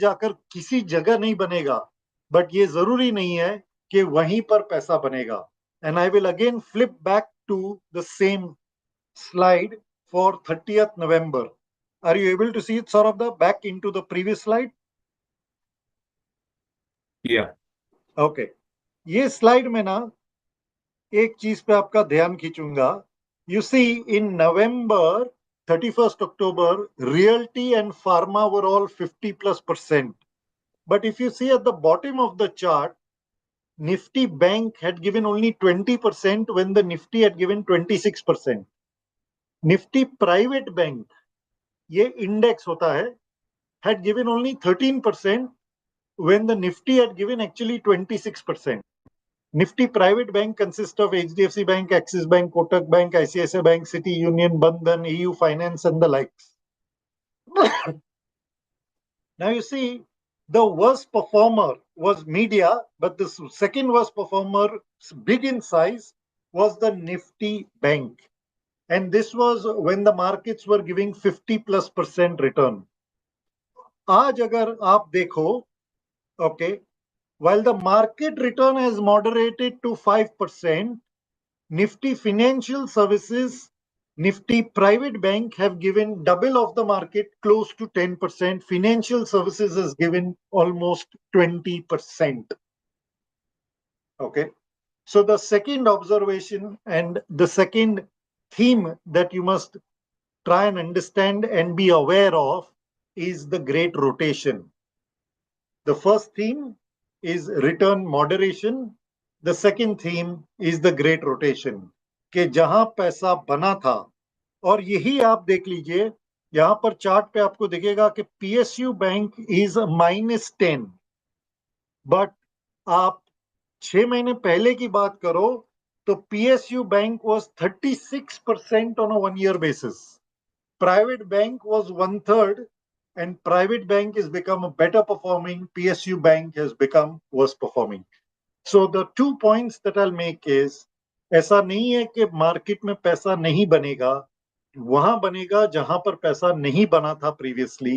जाकर किसी जगह नहीं बनेगा, बट ये जरूरी नहीं है कि वहीं पर पैसा बनेगा. And I will again flip back to the same slide for 30th November. Are you able to see it, Saurabh, back into the previous slide? Yeah. Okay. ये स्लाइड में ना एक चीज पे आपका ध्यान खींचूंगा. You see in November 31st October, realty and pharma were all 50+%. But if you see at the bottom of the chart, Nifty Bank had given only 20% when the Nifty had given 26%. Nifty Private Bank, ये index होता है, had given only 13% when the Nifty had given actually 26%. Nifty Private Bank consists of HDFC Bank, Axis Bank, Kotak Bank, ICICI Bank, City Union, Bandhan, EU Finance, and the likes. Now you see, the worst performer was media, but the second worst performer, big in size, was the Nifty Bank. And this was when the markets were giving 50+% return. आज अगर आप देखो, okay, while the market return has moderated to 5%, Nifty Financial Services, Nifty Private Bank have given double of the market, close to 10%. Financial Services has given almost 20%. Okay. So the second observation and the second theme that you must try and understand and be aware of is the great rotation. The first theme is return moderation. The second theme is the great rotation. कि जहां पैसा बना था, और यही आप देख लीजिए, यहां पर चार्ट पे आपको दिखेगा कि पीएसयू बैंक इज -10. बट आप 6 महीने पहले की बात करो तो PSU bank was 36% on a 1 year basis. Private bank was 1/3, and private bank has become a better performing. PSU bank has become worse performing. So the 2 points that I'll make is, ऐसा नहीं है कि market में पैसा नहीं बनेगा, वहां बनेगा जहां पर पैसा नहीं बना था previously.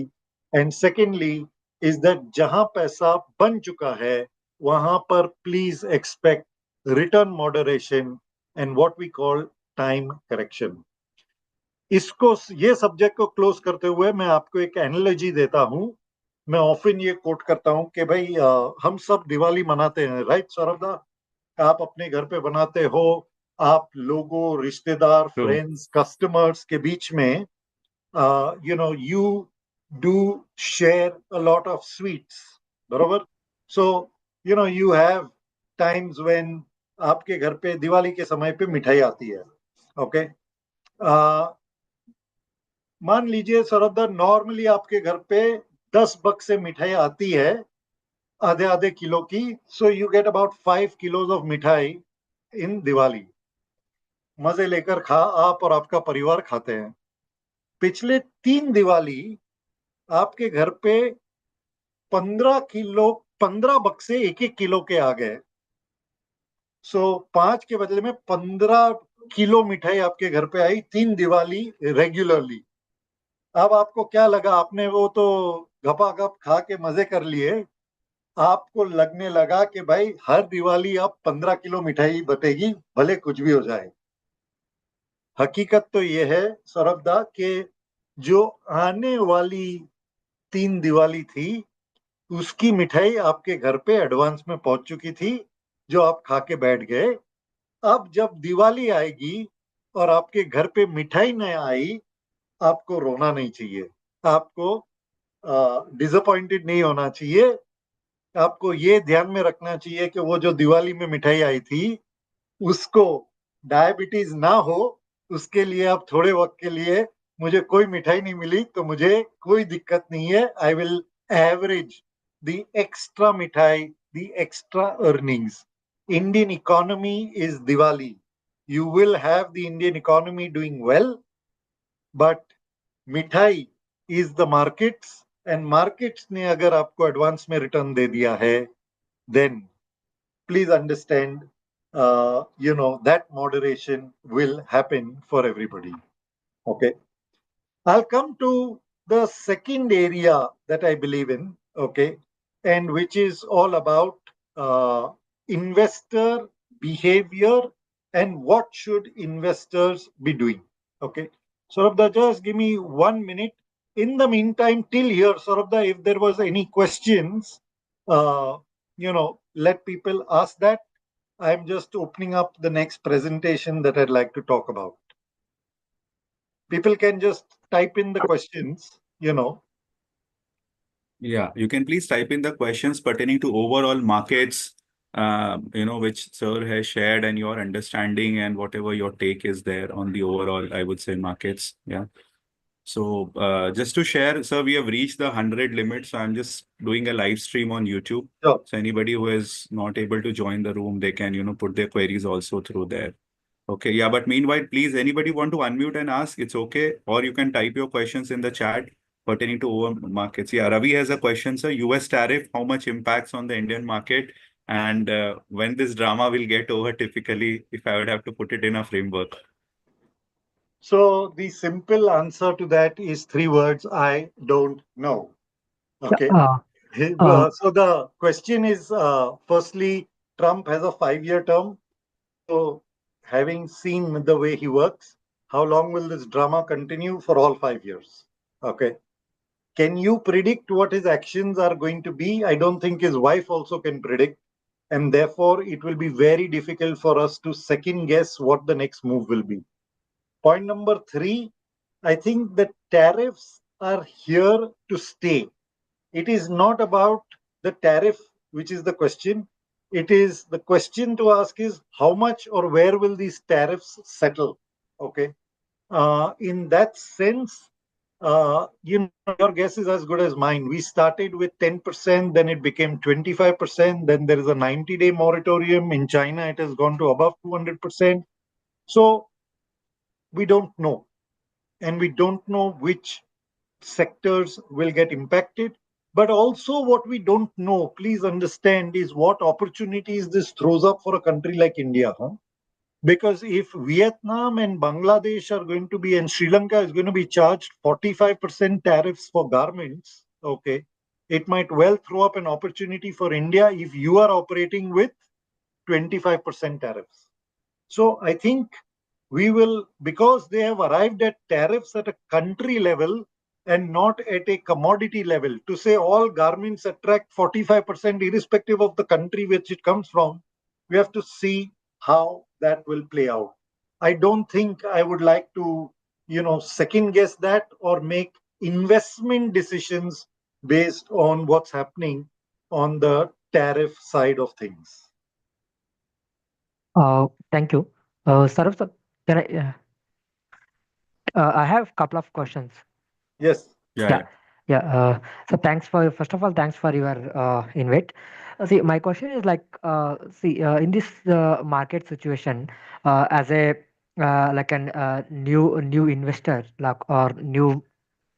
And secondly is that जहां पैसा बन चुका है वहां पर please expect return moderation and what we call time correction. इसको, ये सब्जेक्ट को क्लोज करते हुए मैं आपको एक एनालॉजी देता हूं. मैं ऑफन ये कोट करता हूं कि भाई हम सब दिवाली मनाते हैं, राइट सौरभ दा? आप अपने घर पे बनाते हो, आप लोगों, रिश्तेदार, True. फ्रेंड्स, कस्टमर्स के बीच में you do share a lot of sweets, बरोबर? So you have times when आपके घर पे दिवाली के समय पे मिठाई आती है. ओके. मान लीजिए सौरभ दा, नॉर्मली आपके घर पे 10 बक्स से मिठाई आती है, आधे आधे किलो की. So you get about 5 kilos of मिठाई इन दिवाली. मजे लेकर आप और आपका परिवार खाते हैं. पिछले 3 दिवाली आपके घर पे 15 बक्से 1-1 किलो के आ गए. सो 5 के बदले में 15 किलो मिठाई आपके घर पे आई 3 दिवाली रेगुलरली. अब आपको क्या लगा? आपने वो तो गपागप खा के मजे कर लिए. आपको लगने लगा कि भाई हर दिवाली अब 15 किलो मिठाई बटेगी, भले कुछ भी हो जाए. हकीकत तो ये है सौरभ दा कि जो आने वाली 3 दिवाली थी उसकी मिठाई आपके घर पे एडवांस में पहुंच चुकी थी, जो आप खा के बैठ गए. अब जब दिवाली आएगी और आपके घर पे मिठाई न आई, आपको रोना नहीं चाहिए, आपको डिसअपॉइंटेड नहीं होना चाहिए. आपको ये ध्यान में रखना चाहिए कि वो जो दिवाली में मिठाई आई थी उसको डायबिटीज ना हो, उसके लिए आप थोड़े वक्त के लिए, मुझे कोई मिठाई नहीं मिली तो मुझे कोई दिक्कत नहीं है, I will average the extra mithai, the extra earnings. Indian economy is Diwali. You will have the Indian economy doing well, but mithai is the markets, and markets ने अगर आपको एडवांस में रिटर्न दे दिया है, then please understand that moderation will happen for everybody. Okay. I'll come to the second area that I believe in. okay, and which is all about uh, investor behavior and what should investors be doing. Okay, Saurabh, just give me 1 minute. In the meantime, till here, Saurabh, if there was any questions, uh, let people ask that. I'm just opening up the next presentation that I'd like to talk about. People can just type in the questions. Yeah, you can please type in the questions pertaining to overall markets, which sir has shared and your understanding and whatever your take is there on the overall, I would say, markets. Yeah. So just to share, sir, we have reached the 100 limit. So I'm just doing a live stream on YouTube. Sure. So anybody who is not able to join the room, they can, put their queries also through there. Okay, yeah, but meanwhile, please, anybody want to unmute and ask, it's okay. Or you can type your questions in the chat pertaining to over markets. Yeah, Ravi has a question, sir. US tariff, how much impacts on the Indian market? And when this drama will get over, typically, if I would have to put it in a framework. So the simple answer to that is three words: I don't know. Yeah, Okay. uh, So the question is, firstly, Trump has a 5-year term. So, having seen the way he works, how long will this drama continue? For all 5 years? Okay. Can you predict what his actions are going to be? I don't think his wife also can predict. And therefore, it will be very difficult for us to second guess what the next move will be. Point number three, I think the tariffs are here to stay. It is not about the tariff, which is the question. It is the question to ask is how much or where will these tariffs settle? Okay. In that sense, your guess is as good as mine. We started with 10%, then it became 25%, then there is a 90-day moratorium. In China, it has gone to above 200%. So we don't know. And we don't know which sectors will get impacted. But also, what we don't know, please understand, is what opportunities this throws up for a country like India. Huh? Because if Vietnam and Bangladesh are going to be, and Sri Lanka is going to be charged 45% tariffs for garments, okay, it might well throw up an opportunity for India if you are operating with 25% tariffs. So I think we will, because they have arrived at tariffs at a country level and not at a commodity level, to say all garments attract 45% irrespective of the country which it comes from, we have to see how that will play out. I don't think I would like to, second guess that or make investment decisions based on what's happening on the tariff side of things. Thank you. Sarab, sir, can I have a couple of questions. Yes. Yeah, Yeah, yeah. yeah. So thanks for first of all, thanks for your invite. See, my question is like, in this market situation, as a like an new investor, like or new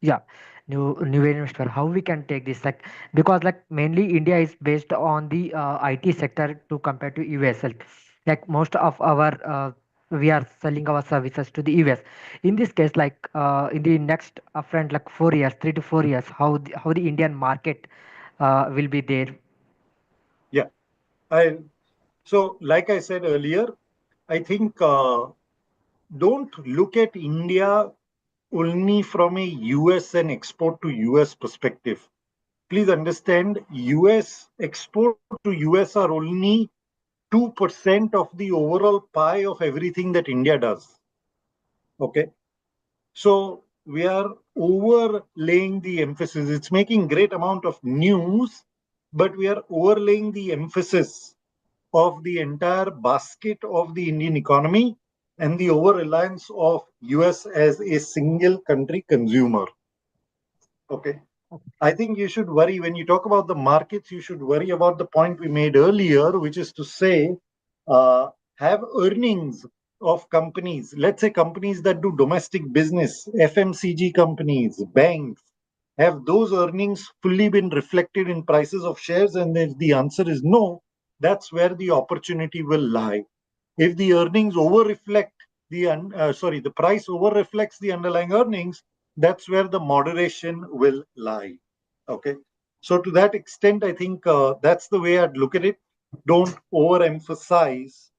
yeah new investor, how we can take this, like, because like mainly India is based on the IT sector to compare to US, like most of our we are selling our services to the US. In this case, like in the next upfront, like 4 years, 3 to 4 years, how the Indian market will be there. Yeah. I So, like I said earlier, I think don't look at India only from a US and export to US perspective. Please understand, US export to US are only 2% of the overall pie of everything that India does. Okay. So we are overlaying the emphasis. It's making great amount of news, but we are overlaying the emphasis of the entire basket of the Indian economy and the over reliance of US as a single country consumer. Okay. I think you should worry when you talk about the markets, you should worry about the point we made earlier, which is to say, uh, have earnings of companies, let's say companies that do domestic business, FMCG companies, banks, have those earnings fully been reflected in prices of shares? And if the answer is no, that's where the opportunity will lie. If the earnings over reflect the price over reflects the underlying earnings, that's where the moderation will lie. Okay. So to that extent, I think that's the way I'd look at it. Don't overemphasize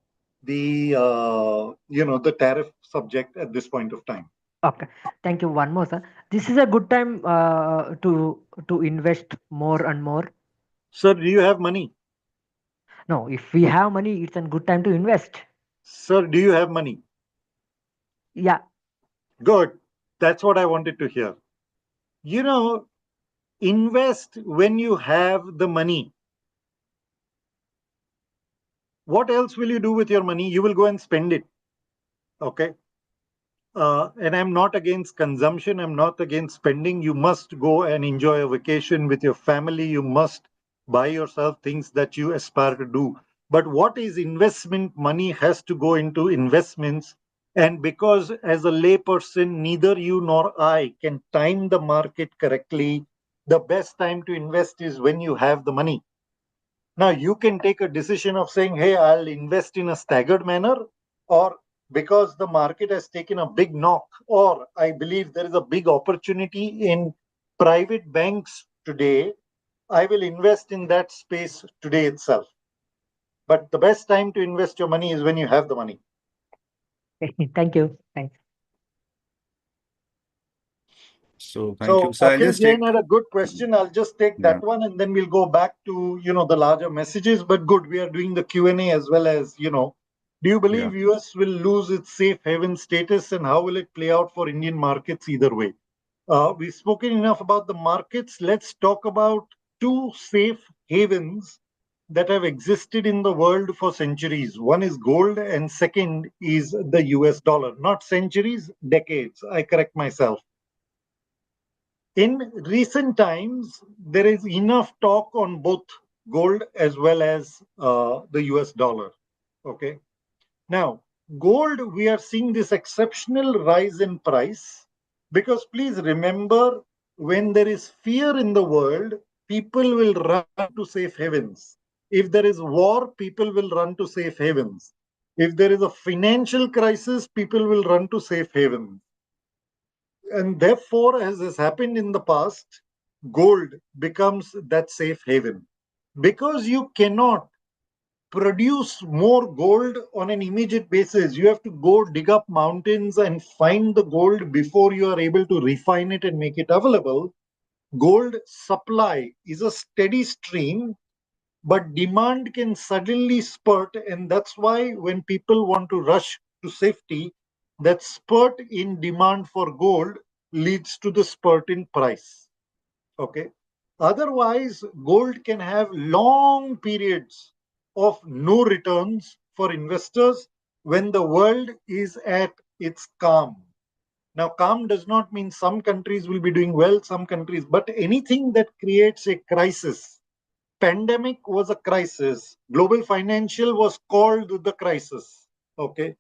the the tariff subject at this point of time. Okay, thank you. One more, sir. This is a good time to invest more and more. Sir, do you have money? No, if we have money, it's a good time to invest. Sir, do you have money? Yeah. Good. That's what I wanted to hear. You know, invest when you have the money. What else will you do with your money? You will go and spend it. Okay. And I'm not against consumption. I'm not against spending. You must go and enjoy a vacation with your family. You must buy yourself things that you aspire to do. But what is investment? Money has to go into investments. And because as a layperson, neither you nor I can time the market correctly, the best time to invest is when you have the money. Now, you can take a decision of saying, hey, I'll invest in a staggered manner, or because the market has taken a big knock, or I believe there is a big opportunity in private banks today, I will invest in that space today itself. But the best time to invest your money is when you have the money. Thank you. Thanks. So thank you. So So I'll Akhil just Jain take, had a good question. I'll just take yeah, that one and then we'll go back to the larger messages. But good, we are doing the Q&A as well as Do you yeah. believe US will lose its safe haven status and how will it play out for Indian markets either way? We've spoken enough about the markets. Let's talk about two safe havens that have existed in the world for centuries. One is gold and second is the US dollar. Not centuries, decades. I correct myself. In recent times, there is enough talk on both gold as well as the US dollar. Okay. Now, gold, we are seeing this exceptional rise in price because please remember, when there is fear in the world, people will run to safe havens. If there is war, people will run to safe havens. If there is a financial crisis, people will run to safe havens. And therefore, as has happened in the past, gold becomes that safe haven. Because you cannot produce more gold on an immediate basis, you have to go dig up mountains and find the gold before you are able to refine it and make it available. Gold supply is a steady stream, but demand can suddenly spurt, and that's why when people want to rush to safety, that spurt in demand for gold leads to the spurt in price. Okay. Otherwise, gold can have long periods of no returns for investors when the world is at its calm. Now, calm does not mean some countries will be doing well, some countries, but anything that creates a crisis. Pandemic was a crisis. Global financial was called the crisis. Okay.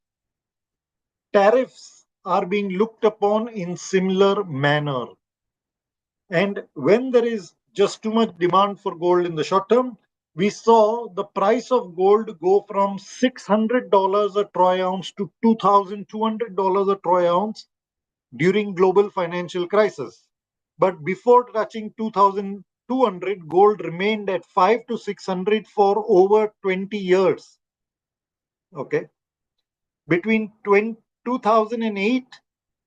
Tariffs are being looked upon in similar manner. And when there is just too much demand for gold in the short term, we saw the price of gold go from $600 a troy ounce to $2,200 a troy ounce during global financial crisis. But before touching 2,200, gold remained at 5 to 600 for over 20 years. Okay. Between 2008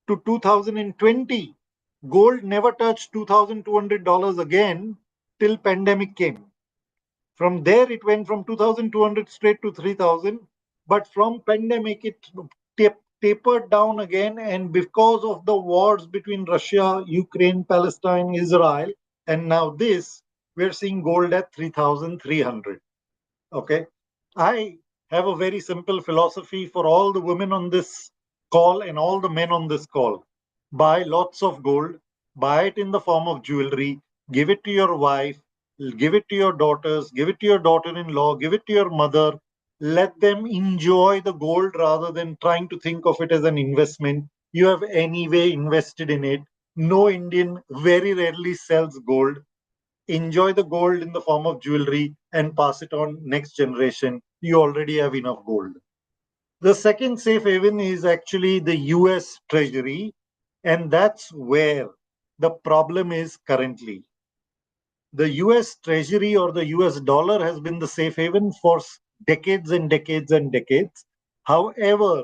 to 2020, gold never touched $2,200 again till pandemic came. From there, it went from 2,200 straight to 3,000. But from pandemic, it tapered down again. And because of the wars between Russia, Ukraine, Palestine, Israel, and now this, we're seeing gold at 3,300. Okay. I have a very simple philosophy for all the women on this call and all the men on this call. Buy lots of gold, buy it in the form of jewelry, give it to your wife, give it to your daughters, give it to your daughter in law, give it to your mother. Let them enjoy the gold rather than trying to think of it as an investment. You have anyway invested in it. No Indian very rarely sells gold. Enjoy the gold in the form of jewelry and pass it on next generation. You already have enough gold. The second safe haven is actually the US Treasury, and that's where the problem is currently. the US Treasury or the US dollar has been the safe haven for decades and decades and decades. However,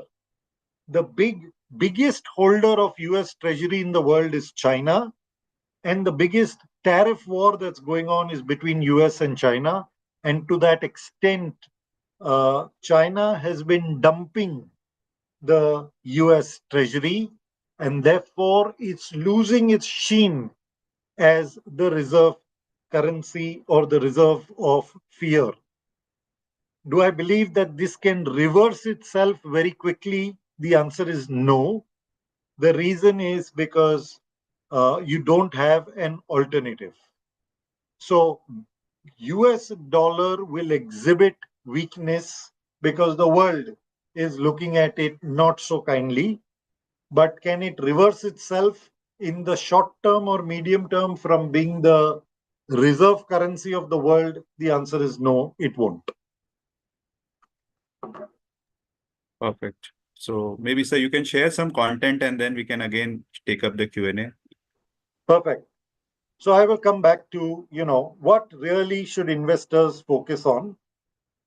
the biggest holder of US Treasury in the world is China, and the biggest tariff war that's going on is between US and China. And to that extent, China has been dumping the US Treasury, and therefore it's losing its sheen as the reserve currency or the reserve of fear. Do I believe that this can reverse itself very quickly? The answer is no. The reason is because you don't have an alternative. So, US dollar will exhibit weakness because the world is looking at it not so kindly. But can it reverse itself in the short term or medium term from being the reserve currency of the world? The answer is no, it won't. Perfect. So maybe, sir, you can share some content and then we can again take up the Q&A. Perfect. So I will come back to, what really should investors focus on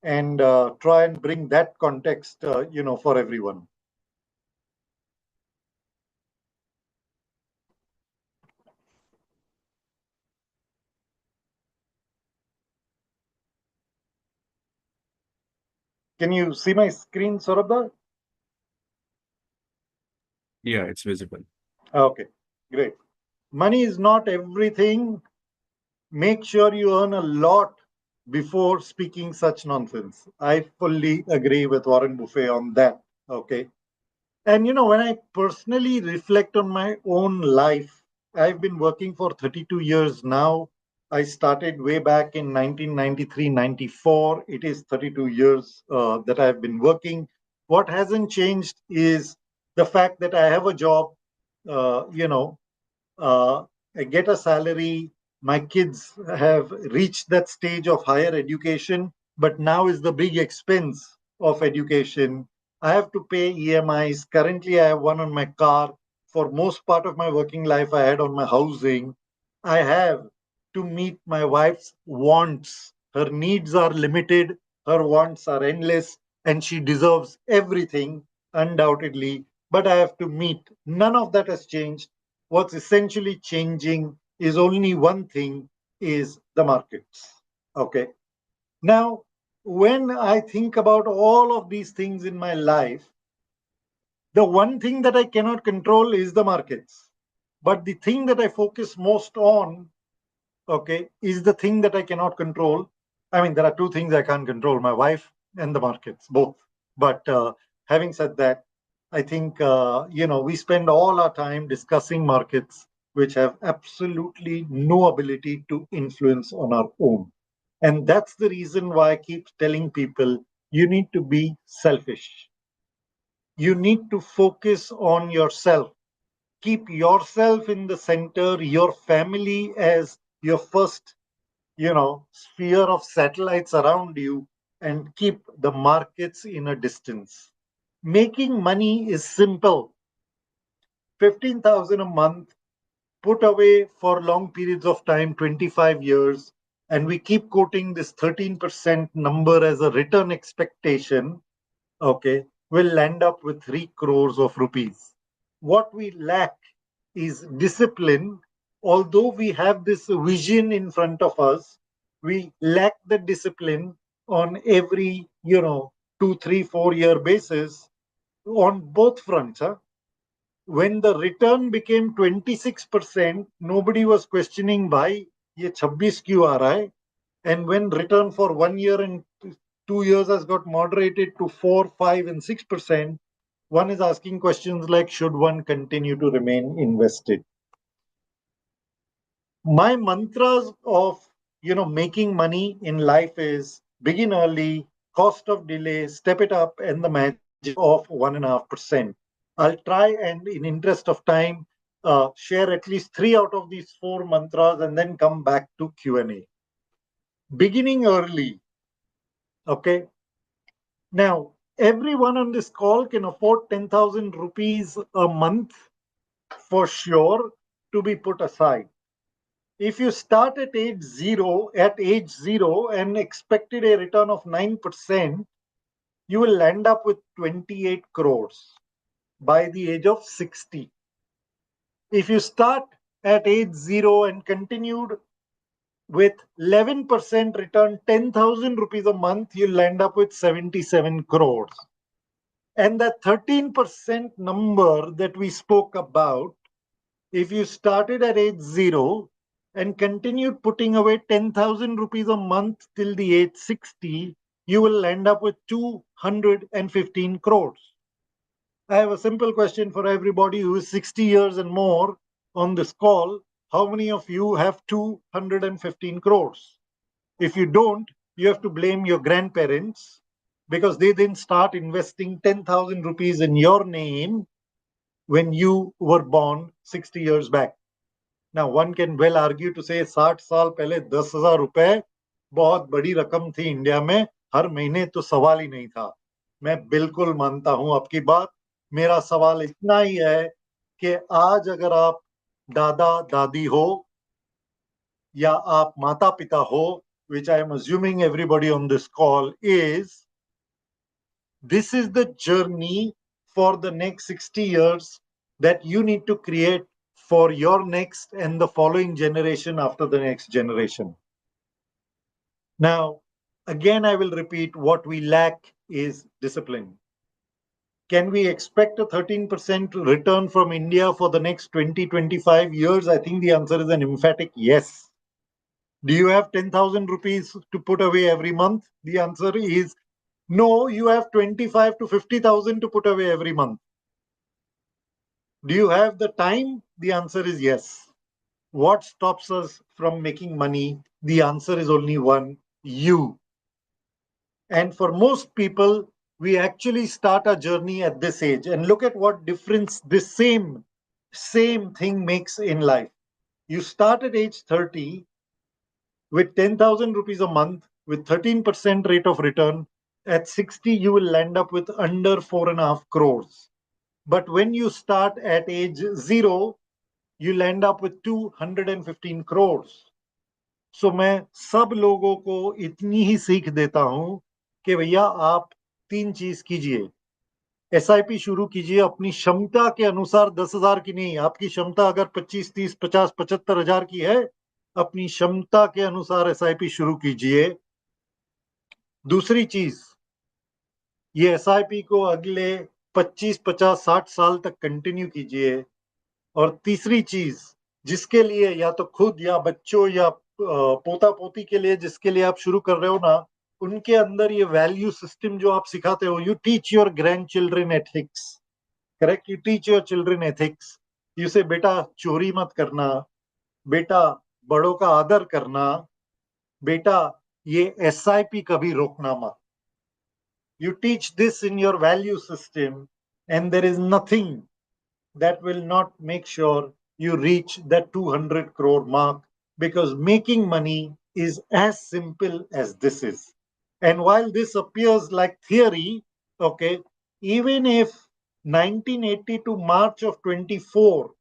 and try and bring that context, for everyone. Can you see my screen, Saurabh? Yeah, it's visible. Okay, great. Money is not everything. Make sure you earn a lot before speaking such nonsense. I fully agree with Warren Buffett on that. Okay. And when I personally reflect on my own life, I've been working for 32 years now. I started way back in 1993, 94. It is 32 years that I've been working. What hasn't changed is the fact that I have a job, uh, you know, uh, I get a salary. My kids have reached that stage of higher education, but now is the big expense of education. I have to pay EMIs. Currently, I have one on my car. For most part of my working life, I had on my housing. I have to meet my wife's wants. Her needs are limited, her wants are endless, and she deserves everything, undoubtedly. But I have to meet. None of that has changed. What's essentially changing is only one thing, is the markets. Okay. Now, when I think about all of these things in my life, the one thing that I cannot control is the markets. But the thing that I focus most on, okay, is the thing that I cannot control. I mean, there are two things I can't control, my wife and the markets, both. But having said that, I think, we spend all our time discussing markets which have absolutely no ability to influence on our own. And that's the reason why I keep telling people you need to be selfish. You need to focus on yourself. Keep yourself in the center, your family as your first sphere of satellites around you, and keep the markets in a distance. Making money is simple. 15,000 a month, put away for long periods of time, 25 years, and we keep quoting this 13% number as a return expectation, okay, we'll end up with 3 crores of rupees. What we lack is discipline. Although we have this vision in front of us, we lack the discipline on every, 2, 3, 4 year basis on both fronts. Huh? When the return became 26%, nobody was questioning why ye 26 क्यों आ रहा है? And when return for 1 year and 2 years has got moderated to 4, 5, and 6%, one is asking questions like, should one continue to remain invested? My mantras of making money in life is begin early, cost of delay, step it up, and the magic of 1.5%. I'll try and, in interest of time, share at least 3 out of these 4 mantras and then come back to Q&A. Beginning early. Okay. Now, everyone on this call can afford 10,000 rupees a month for sure to be put aside. if you start at age zero and expected a return of 9%, you will end up with 28 crores by the age of 60. If you start at age zero and continued with 11% return, 10,000 rupees a month, you'll end up with 77 crores. And that 13% number that we spoke about, if you started at age zero and continued putting away 10,000 rupees a month till the age 60, you will end up with 215 crores. I have a simple question for everybody who is 60 years and more on this call. How many of you have 215 crores? If you don't, you have to blame your grandparents because they didn't start investing 10,000 rupees in your name when you were born 60 years back. Now, one can well argue to say 60 साल पहले 10,000 रुपए बहुत बड़ी रकम थी India में, हर महीने तो सवाल ही नहीं था. मैं बिल्कुल मानता हूं आपकी बात. मेरा सवाल इतना ही है कि आज अगर आप दादा दादी हो या आप माता पिता हो, which I am assuming everybody on this call is, this is the journey for the next 60 years that you need to create for your next and the following generation after the next generation. Now, again, I will repeat, what we lack is discipline. Can we expect a 13% return from India for the next 20-25 years? I think the answer is an emphatic yes. Do you have 10,000 rupees to put away every month? The answer is no, you have 25 to 50,000 to put away every month. Do you have the time? The answer is yes. What stops us from making money? The answer is only one: you. And for most people, we actually start our journey at this age. And look at what difference this same thing makes in life. You start at age 30 with 10,000 rupees a month with 13% rate of return. At 60, you will end up with under 4.5 crores. But when you start at age zero, you'll end up with 215 crores. So मैं सब लोगों को इतनी ही सीख देता हूं कि भैया आप 3 चीज कीजिए. एसआईपी शुरू कीजिए अपनी क्षमता के अनुसार, 10,000 की नहीं. आपकी क्षमता अगर 25, 30, 50, 75,000 की है, अपनी क्षमता के अनुसार एसआईपी शुरू कीजिए. दूसरी चीज, ये एसआईपी को अगले 25, 50, 60 साल तक कंटिन्यू कीजिए. और तीसरी चीज, जिसके लिए या तो खुद या बच्चों या पोता पोती के लिए जिसके लिए आप शुरू कर रहे हो ना, उनके अंदर ये वैल्यू सिस्टम जो आप सिखाते हो, you teach your grand children ethics. Correct, you teach your children ethics. You से बेटा चोरी मत करना, बेटा बड़ों का आदर करना, बेटा ये एसआईपी कभी रोकना मत. You teach this in your value system, and there is nothing that will not make sure you reach that 200 crore mark, because making money is as simple as this is. And while this appears like theory, okay, even if 1980 to March of 24,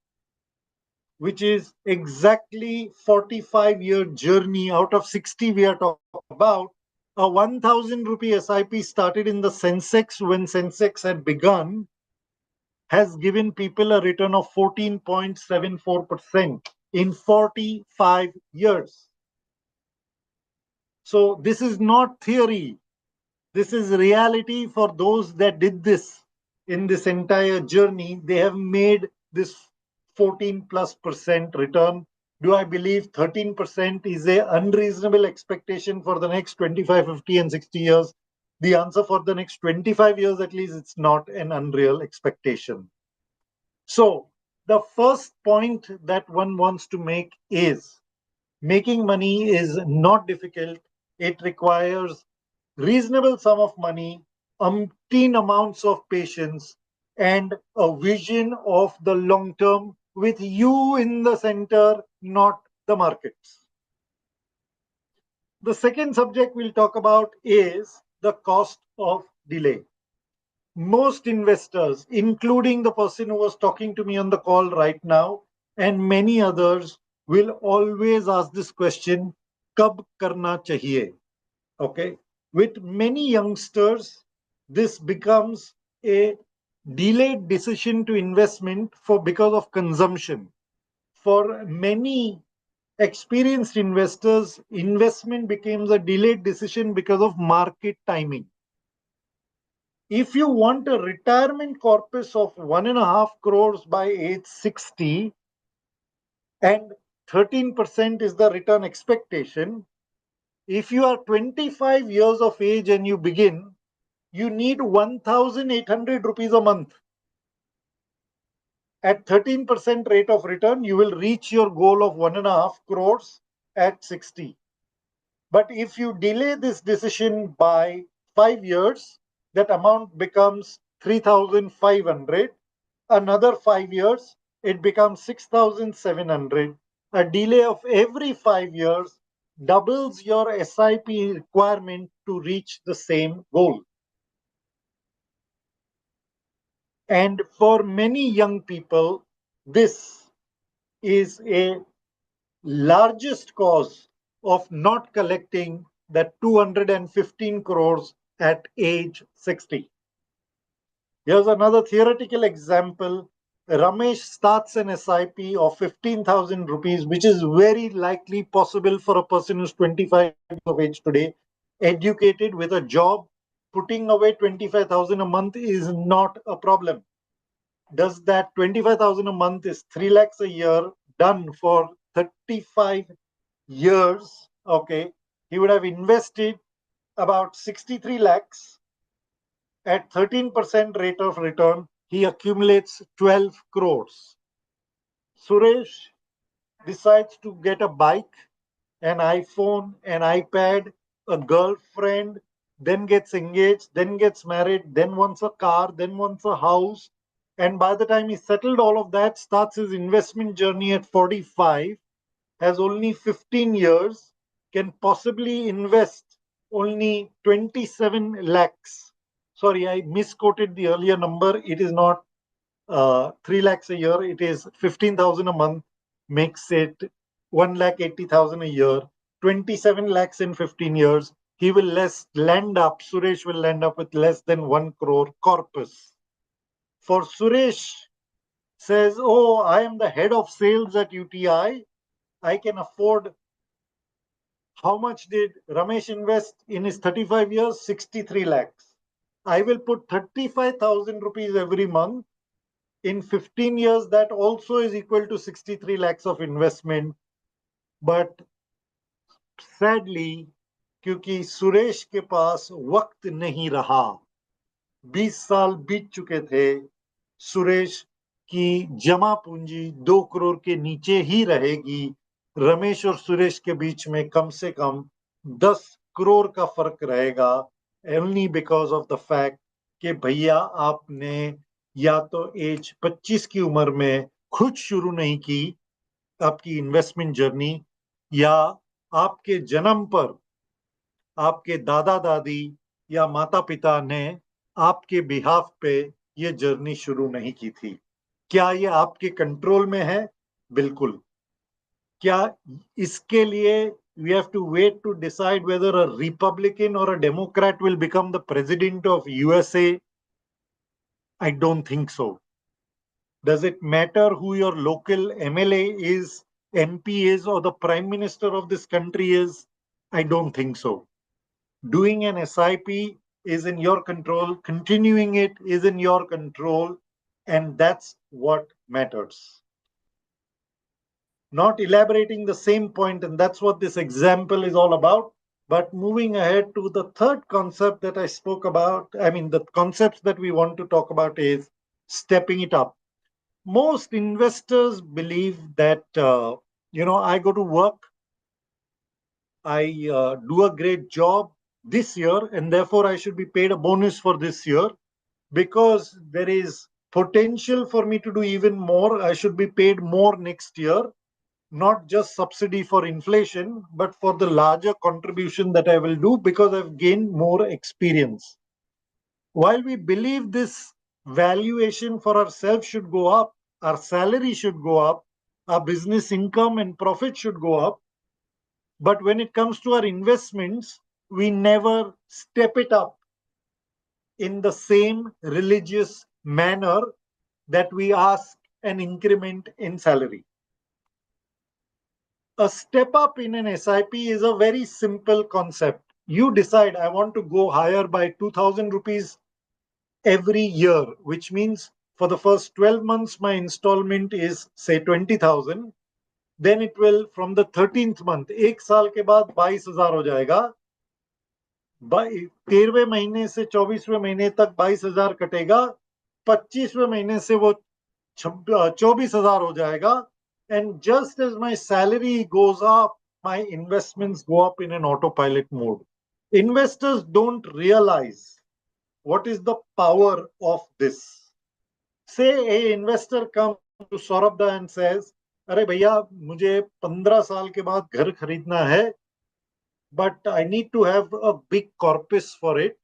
which is exactly 45-year journey out of 60 we are talking about, a 1,000 rupee SIP started in the Sensex when Sensex had begun, has given people a return of 14.74% in 45 years. So this is not theory. This is reality for those that did this in this entire journey. They have made this 14+% return. Do I believe 13% is a unreasonable expectation for the next 25, 50, and 60 years? The answer, for the next 25 years at least, it's not an unreal expectation. So the first point that one wants to make is making money is not difficult. It requires reasonable sum of money, umpteen amounts of patience, and a vision of the long term with you in the center, not the markets. The second subject we'll talk about is the cost of delay. Most investors, including the person who was talking to me on the call right now, and many others, will always ask this question, Kab karna chahiye? Okay. With many youngsters, this becomes a delayed decision to investment for because of consumption. For many experienced investors, investment becomes a delayed decision because of market timing. If you want a retirement corpus of 1.5 crores by age 60 and 13% is the return expectation, if you are 25 years of age and you begin, you need 1,800 rupees a month. At 13% rate of return, you will reach your goal of 1.5 crores at 60. But if you delay this decision by 5 years, that amount becomes 3,500. Another 5 years, it becomes 6,700. A delay of every 5 years doubles your SIP requirement to reach the same goal. And for many young people, this is a largest cause of not collecting that 215 crores at age 60. Here's another theoretical example. Ramesh starts an SIP of 15,000 rupees, which is very likely possible for a person who's 25 years of age today, educated with a job. Putting away 25,000 a month is not a problem. Does that 25,000 a month is 3 lakhs a year done for 35 years? Okay, he would have invested about 63 lakhs at 13% rate of return. He accumulates 12 crores. Suresh decides to get a bike, an iPhone, an iPad, a girlfriend, then gets engaged, then gets married, then wants a car, then wants a house. And by the time he settled all of that, starts his investment journey at 45, has only 15 years, can possibly invest only 27 lakhs. Sorry, I misquoted the earlier number. It is not 3 lakhs a year, it is 15,000 a month, makes it 1,80,000 a year, 27 lakhs in 15 years. He will Suresh will land up with less than 1 crore corpus. For Suresh, says, oh, I am the head of sales at UTI. I can afford. How much did Ramesh invest in his 35 years? 63 lakhs. I will put 35,000 rupees every month. In 15 years, that also is equal to 63 lakhs of investment. But sadly, क्योंकि सुरेश के पास वक्त नहीं रहा, 20 साल बीत चुके थे, सुरेश की जमा पूंजी 2 करोड़ के नीचे ही रहेगी. रमेश और सुरेश के बीच में कम से कम 10 करोड़ का फर्क रहेगा, only because of the fact कि भैया आपने या तो एज 25 की उम्र में खुद शुरू नहीं की आपकी इन्वेस्टमेंट जर्नी, या आपके जन्म पर आपके दादा दादी या माता पिता ने आपके बिहाफ पे ये जर्नी शुरू नहीं की थी. क्या ये आपके कंट्रोल में है? बिल्कुल. क्या इसके लिए we have to wait to decide whether a Republican or a Democrat will become the president of USA? I don't think so. Does it matter who your local MLA is, MP is, or the Prime Minister of this country is? I don't think so. Doing an SIP is in your control, continuing it is in your control, and that's what matters. Not elaborating the same point, and that's what this example is all about. But moving ahead to the third concept that I spoke about, I mean, the concepts that we want to talk about is stepping it up. Most investors believe that, I go to work, I do a great job this year, and therefore I should be paid a bonus for this year. Because there is potential for me to do even more, I should be paid more next year, not just subsidy for inflation, but for the larger contribution that I will do because I've gained more experience. While we believe this valuation for ourselves should go up, our salary should go up, Our business income and profit should go up. But when it comes to our investments, we never step it up in the same religious manner that we ask an increment in salary. A step up in an SIP is a very simple concept. You decide, I want to go higher by 2000 rupees every year, which means for the first 12 months, my installment is say 20,000. Then it will, from the 13th month, एक साल के बाद 22,000 हो जाएगा. 13वें महीने से 24वें महीने तक 22,000 कटेगा. 25वें महीने से वो 24,000 हो जाएगा. And just as my salary goes up, my investments go up in an autopilot mode. Investors don't realize what is the power of this. Say a investor comes to Saurabh and says, अरे भैया मुझे 15 साल के बाद घर खरीदना है, but I need to have a big corpus for it.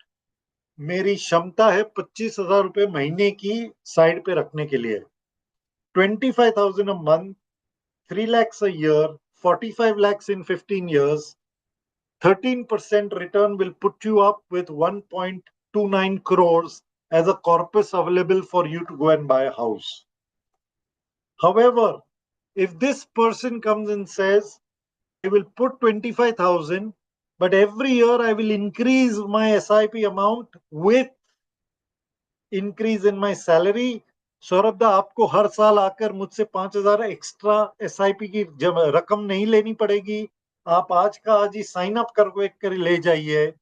मेरी क्षमता है 25,000 रुपए महीने की साइड पे रखने के लिए. 25,000 a month, 3 lakhs a year, 45 lakhs in 15 years, 13% return will put you up with 1.29 crores as a corpus available for you to go and buy a house. However, if this person comes and says, I will put 25,000, but every year I will increase my SIP amount with increase in my salary. Saurabh दा, आपको हर साल आकर मुझसे 5,000 extra SIP की रकम नहीं लेनी पड़ेगी. आप आज का आज ही साइन अप कर ले जाइए.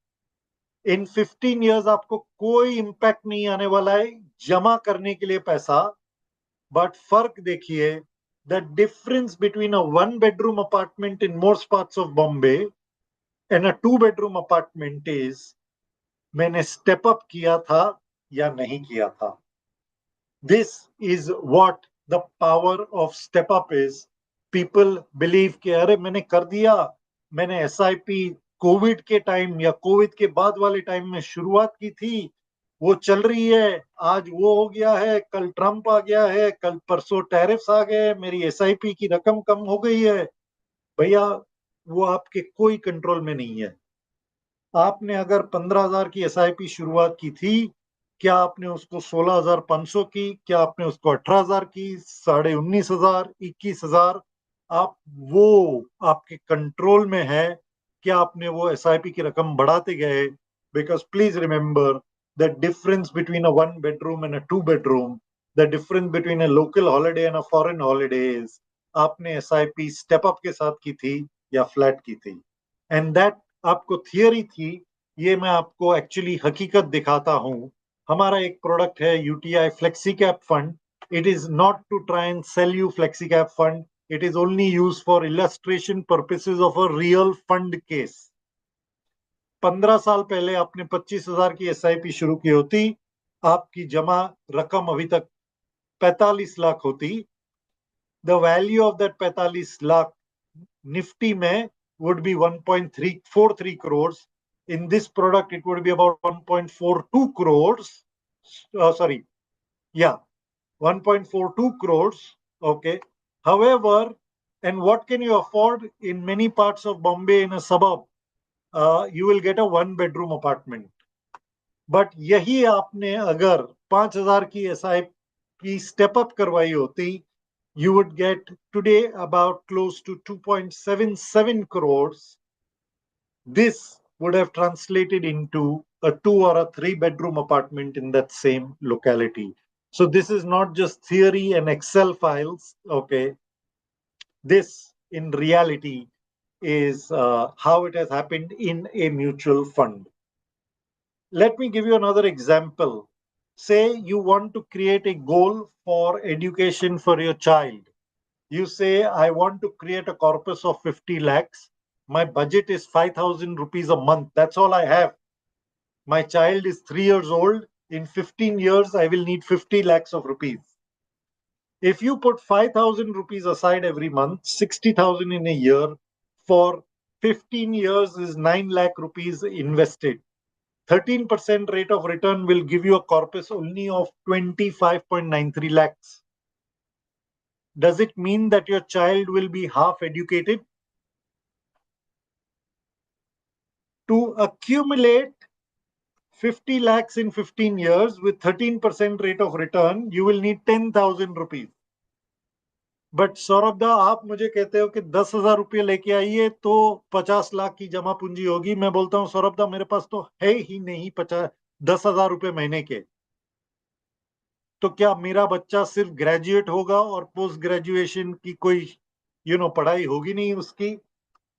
इन 15 years आपको कोई इम्पैक्ट नहीं आने वाला है जमा करने के लिए पैसा. बट फर्क देखिए, the difference between a 1 bedroom apartment in most parts of Bombay and a 2 bedroom apartment is मैंने स्टेप अप किया था या नहीं किया था. This is what the power of step up is. People believe कि अरे मैंने कर दिया, मैंने SIP कोविड के टाइम या कोविड के बाद वाले टाइम में शुरुआत की थी, वो चल रही है, आज वो हो गया है, कल ट्रंप आ गया है, कल परसों टैरिफ्स आ गए, मेरी SIP की रकम कम हो गई है. भैया वो आपके कोई कंट्रोल में नहीं है. आपने अगर 15,000 की SIP शुरुआत की थी, क्या आपने उसको 16,500 की, क्या आपने उसको 18,000 की, 19,500, 21,000, आप वो आपके कंट्रोल में है. क्या आपने वो SIP की रकम बढ़ाते गए? Because please remember the difference between a 1 bedroom and a 2 bedroom, the difference between a local holiday and a foreign holidays, आपने SIP स्टेप अप के साथ की थी या फ्लैट की थी. एंड दैट आपको थियरी थी, ये मैं आपको एक्चुअली हकीकत दिखाता हूं. हमारा एक प्रोडक्ट है UTI flexi cap fund. It is not to try and sell you flexi cap fund. It is only use for illustration purposes of a real fund case. 15 साल पहले आपने 25,000 की SIP शुरू की होती, आपकी जमा रकम अभी तक 45 लाख होती. The value of that 45 lakh Nifty में would be 1.343 crores. In this product, it would be about 1.42 crores. Sorry, yeah, 1.42 crores. Okay. However, and what can you afford in many parts of Bombay in a suburb? You will get a 1 bedroom apartment. But यही आपने अगर 5,000 की SIP की step up करवाई होती, you would get today about close to 2.77 crores. This would have translated into a 2 or a 3 bedroom apartment in that same locality. So this is not just theory and Excel files. Okay, this in reality is how it has happened in a mutual fund. Let me give you another example. Say you want to create a goal for education for your child. You say, I want to create a corpus of 50 lakhs. My budget is 5,000 rupees a month. That's all I have. My child is 3 years old. In 15 years, I will need 50 lakhs of rupees. If you put 5,000 rupees aside every month, 60,000 in a year, for 15 years is 9 lakh rupees invested. 13% rate of return will give you a corpus only of 25.93 lakhs. does it mean that your child will be half educated? To accumulate 50 lakhs in 15 years with 13% rate of return, you will need 10,000 rupees. But Saurabh दा, आप मुझे कहते हो कि 10,000 रुपये लेके आइए तो 50 लाख की जमा पूंजी होगी। मैं बोलता हूँ सौरभ दा, मेरे पास तो है ही नहीं 10,000 रुपये महीने के। तो क्या मेरा बच्चा सिर्फ ग्रेजुएट होगा और पोस्ट ग्रेजुएशन की कोई पढ़ाई होगी नहीं उसकी?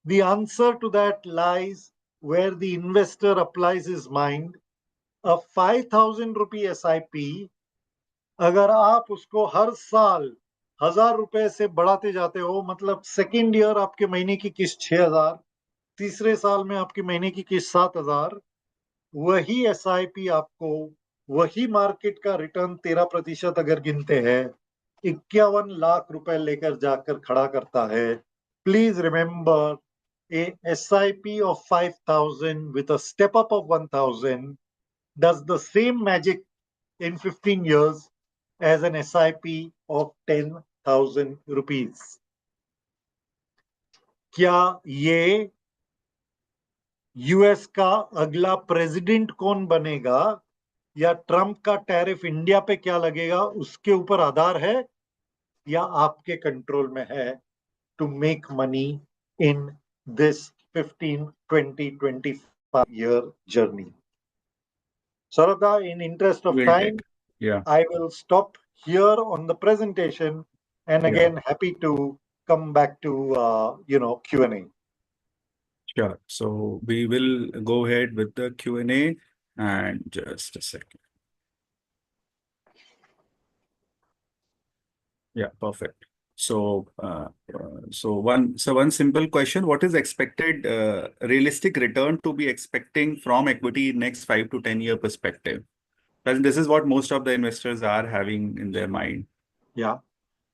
The answer to that lies where the investor applies his mind. A 5,000 rupee SIP, अगर आप उसको हर साल 1,000 रुपए से बढ़ाते जाते हो, मतलब सेकेंड ईयर आपके महीने की किस्त 6,000, तीसरे साल में आपकी महीने की किस्त 7,000, वही SIP आपको वही मार्केट का रिटर्न 13% अगर गिनते हैं 51 लाख रुपए लेकर जाकर खड़ा करता है। Please remember, a SIP of 5,000 with a step up of 1,000 does the same magic in 15 years as an SIP of 10,000 rupees. क्या ये यूएस का अगला प्रेसिडेंट कौन बनेगा या ट्रंप का टैरिफ इंडिया पे क्या लगेगा उसके ऊपर आधार है, या आपके कंट्रोल में है to make money in this 15, 20, 25 year journey? Saurabh, in interest of We'll time, take. Yeah, I will stop here on the presentation, and yeah, again happy to come back to Q&A. sure. So we will go ahead with the Q&A, and just a second. Yeah, perfect. So, one simple question: what is expected realistic return to be expecting from equity in next 5 to 10 year perspective? And this is what most of the investors are having in their mind. Yeah.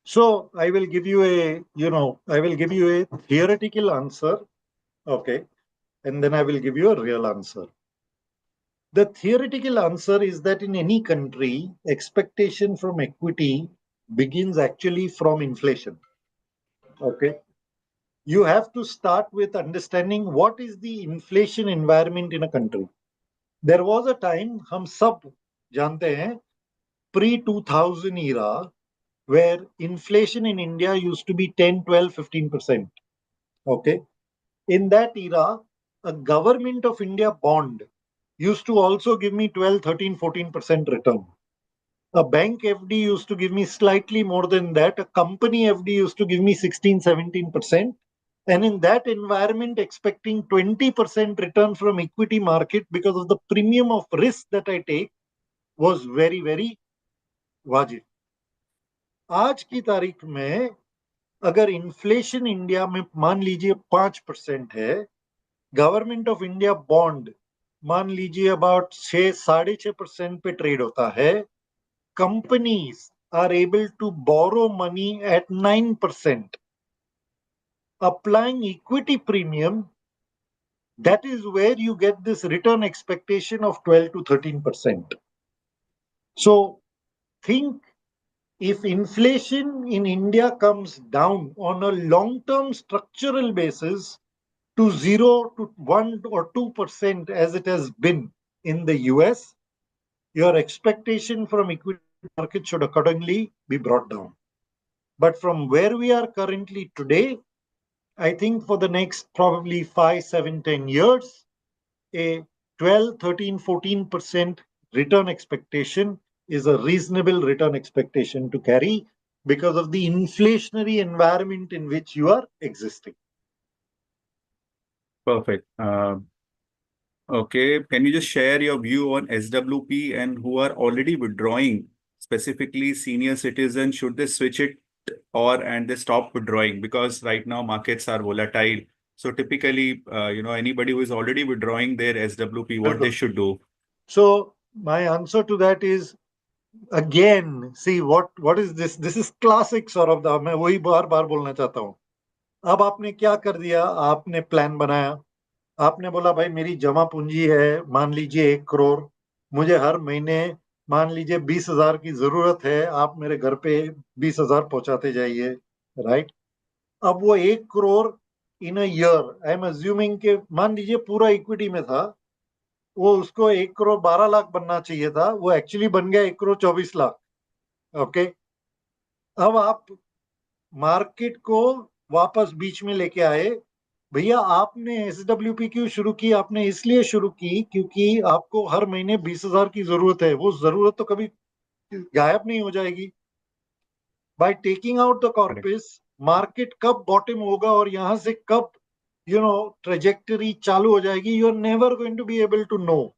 So I will give you a theoretical answer, okay, and then I will give you a real answer. The theoretical answer is that in any country, expectation from equity begins actually from inflation. Okay. You have to start with understanding what is the inflation environment in a country. There was a time, हम सब जानते हैं, pre-2000 era, where inflation in India used to be 10, 12, 15%. Okay. In that era, a government of India bond used to also give me 12, 13, 14% return. A bank FD used to give me slightly more than that. A company FD used to give me 16, 17%. And in that environment, expecting 20% return from equity market because of the premium of risk that I take was very, very वाजिब. आज की तारीख में अगर inflation India में मान लीजिए 5% है, गवर्नमेंट ऑफ इंडिया बॉन्ड मान लीजिए अबाउट 6-6.5% पे ट्रेड होता है, companies are able to borrow money at 9%. Applying equity premium, that is where you get this return expectation of 12 to 13%. So think, if inflation in India comes down on a long-term structural basis to 0 to 1 or 2% as it has been in the US, your expectation from equity market should accordingly be brought down. But from where we are currently today, I think for the next probably 5, 7, 10 years, a 12, 13, 14% return expectation is a reasonable return expectation to carry because of the inflationary environment in which you are existing. Perfect. Okay, can you just share your view on SWP and who are already withdrawing, specifically senior citizens? Should they switch it and they stop withdrawing? Because right now markets are volatile. So typically, anybody who is already withdrawing their SWP, what they should do? So my answer to that is, again, see what is this? This is classic sort of the, मैं वही बार बार बोलना चाहता हूँ. अब आपने क्या कर दिया? आपने प्लान बनाया, आपने बोला भाई मेरी जमा पूंजी है मान लीजिए 1 करोड़, मुझे हर महीने मान लीजिए 20,000 की जरूरत है, आप मेरे घर पे 20,000 पहुंचाते जाइए, राइट? अब वो 1 crore in a year, I am assuming के मान लीजिए पूरा इक्विटी में था, वो उसको 1 करोड़ 12 लाख बनना चाहिए था, वो एक्चुअली बन गया 1 करोड़ 24 लाख। ओके, अब आप मार्केट को वापस बीच में लेके आए। भैया आपने SWP क्यों शुरू की? आपने इसलिए शुरू की क्योंकि आपको हर महीने 20,000 की जरूरत है। वो जरूरत तो कभी गायब नहीं हो जाएगी। By taking out the Correct. Corpus, market कब बॉटम होगा और यहां से कब ट्रेजेक्टरी चालू हो जाएगी, you are never going to be able to know.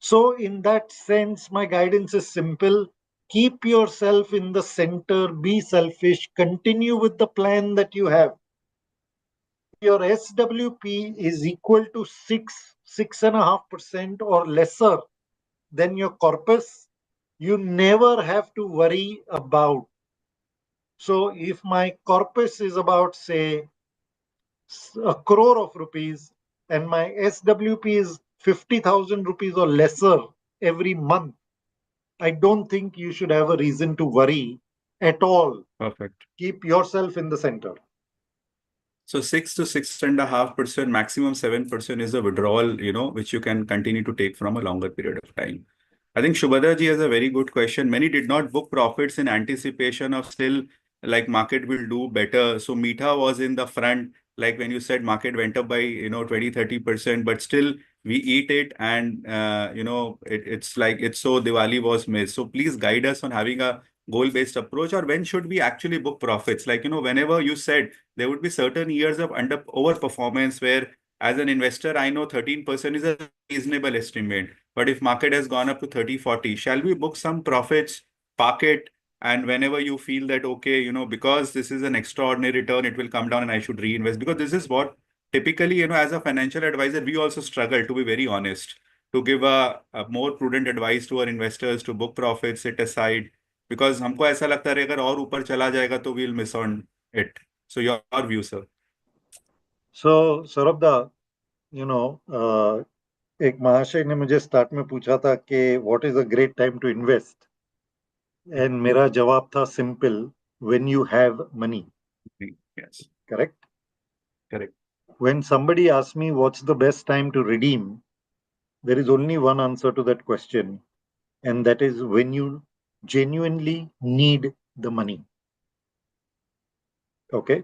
So, in that sense, my guidance is simple. Keep yourself in the center, be selfish, continue with the plan that you have. Your SWP is equal to 6.5% or lesser than your corpus, you never have to worry about. So, if my corpus is about, say, a crore of rupees and my SWP is 50,000 rupees or lesser every month, I don't think you should have a reason to worry at all. Perfect. Keep yourself in the center. So 6 to 6.5%, maximum 7% is the withdrawal, which you can continue to take from a longer period of time. I think Shubhadra ji has a very good question. Many did not book profits in anticipation of still like market will do better. So Meetha was in the front, like when you said market went up by 20-30%, but still we eat it, and it's like it's so Diwali was missed. So please guide us on having a goal-based approach, or when should we actually book profits? Like whenever you said there would be certain years of overperformance where as an investor I know 13% is a reasonable estimate, but if market has gone up to 30-40, shall we book some profits, park it, and whenever you feel that okay, because this is an extraordinary return, it will come down and I should reinvest? Because this is what typically, as a financial advisor, we also struggle, to be very honest, to give a more prudent advice to our investors to book profits, set aside, because हमको ऐसा लगता है अगर और ऊपर चला जाएगा तो we'll miss on it. So your view, sir. So, Sarabda, एक महाशय ने मुझे स्टार्ट में पूछा था कि what is a great time to invest, and मेरा जवाब था simple, when you have money. Yes, correct? correct. When somebody asks me what's the best time to redeem, there is only one answer to that question, and that is when you genuinely need the money. Okay?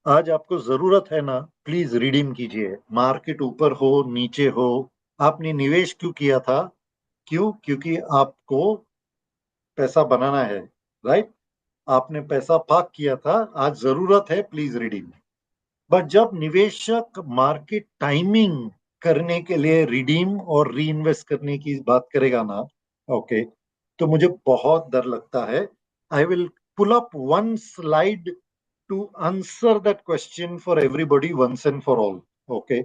आज आपको जरूरत है ना, please redeem कीजिए. Market ऊपर हो नीचे हो, आपने निवेश क्यों किया था? क्यों? क्योंकि आपको पैसा बनाना है, राइट? आपने पैसा पार्क किया था, आज जरूरत है, प्लीज रिडीम. बट जब निवेशक मार्केट टाइमिंग करने के लिए रिडीम और री इन्वेस्ट करने की बात करेगा ना, ओके, तो मुझे बहुत डर लगता है. I will pull up one slide to answer that question for everybody once and for all. Okay,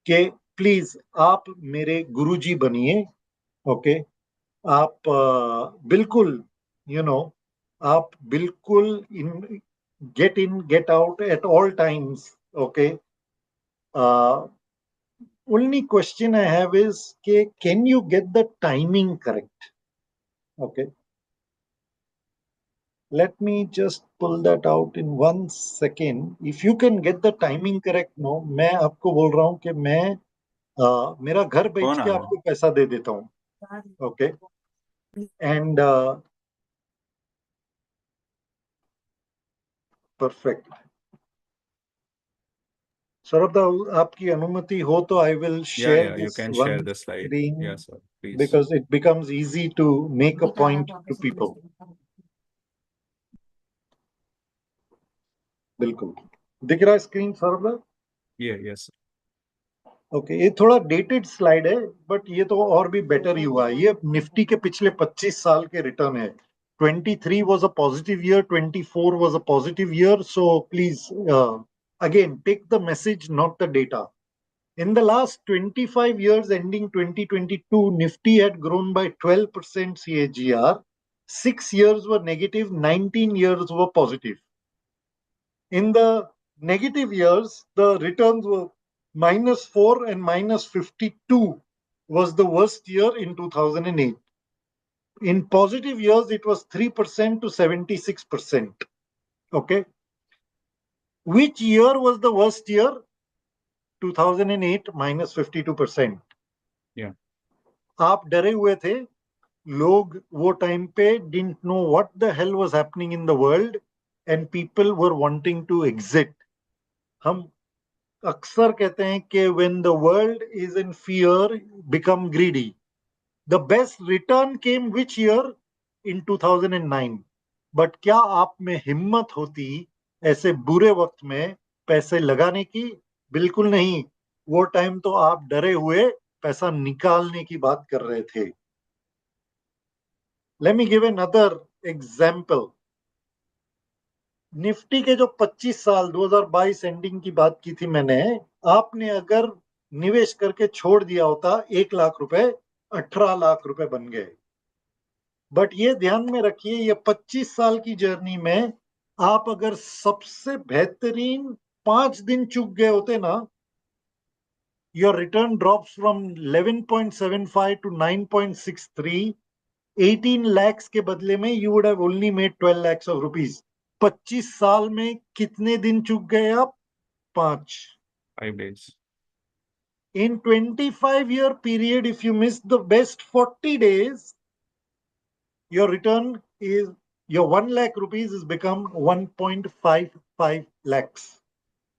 कि प्लीज आप मेरे गुरुजी बनिए. ओके, आप बिल्कुल यू नो आप बिल्कुल in get out at all times. Okay, only question I have is कि can you get the timing correct? Okay, let me just pull that out in 1 second. If you can get the timing correct, no, मैं आपको बोल रहा हूं कि मैं मेरा घर बेच कौन के आ रहा आपको पैसा दे देता हूँ. Okay, and perfect. सौरभ दा, आपकी अनुमति हो तो I will Yeah, share yeah, you this can one share the slide. Screen, Yeah, sir, please. because it becomes easy to make a point to people. बिल्कुल दिख रहा है स्क्रीन सौरभ दा? Yeah, yes. ओके, ये थोड़ा डेटेड स्लाइड है, but ये तो और भी बेटर ही हुआ. ये निफ्टी के पिछले 25 साल के रिटर्न है. 23 was a positive year, 24 was a positive year. So please, again, take the message, not the data. In the last 25 years ending 2022, Nifty had grown by 12% CAGR. 6 years were negative, 19 years were positive. In the negative years, the returns were -4 and -52 was the worst year in 2008. In positive years, it was 3% to 76%. Okay. Which year was the worst year? 2008 minus 52%. Yeah. आप डरे हुए थे. लोग वो time पे didn't know what the hell was happening in the world and people were wanting to exit. हम अक्सर कहते हैं कि when the world is in fear, become greedy. The best return came which year? In 2009. But क्या आप में हिम्मत होती ऐसे बुरे वक्त में पैसे लगाने की? बिल्कुल नहीं. वो टाइम तो आप डरे हुए पैसा निकालने की बात कर रहे थे. Let me give another example. Nifty के जो 25 साल 2022 एंडिंग की बात की थी मैंने, आपने अगर निवेश करके छोड़ दिया होता 1 लाख रुपए, 18 लाख रुपए बन गए. बट ये ध्यान में रखिए, ये 25 साल की जर्नी में आप अगर सबसे बेहतरीन 5 दिन चूक गए होते ना, your return drops from 11.75 to 9.63. 18 lakhs के बदले में you would have only made 12 lakhs of rupees. 25 साल में कितने दिन चूक गए आप? 5. 5 days. In 25-year period, if you miss the best 40 days, your return is, your 1 lakh rupees has become 1.55 lakhs.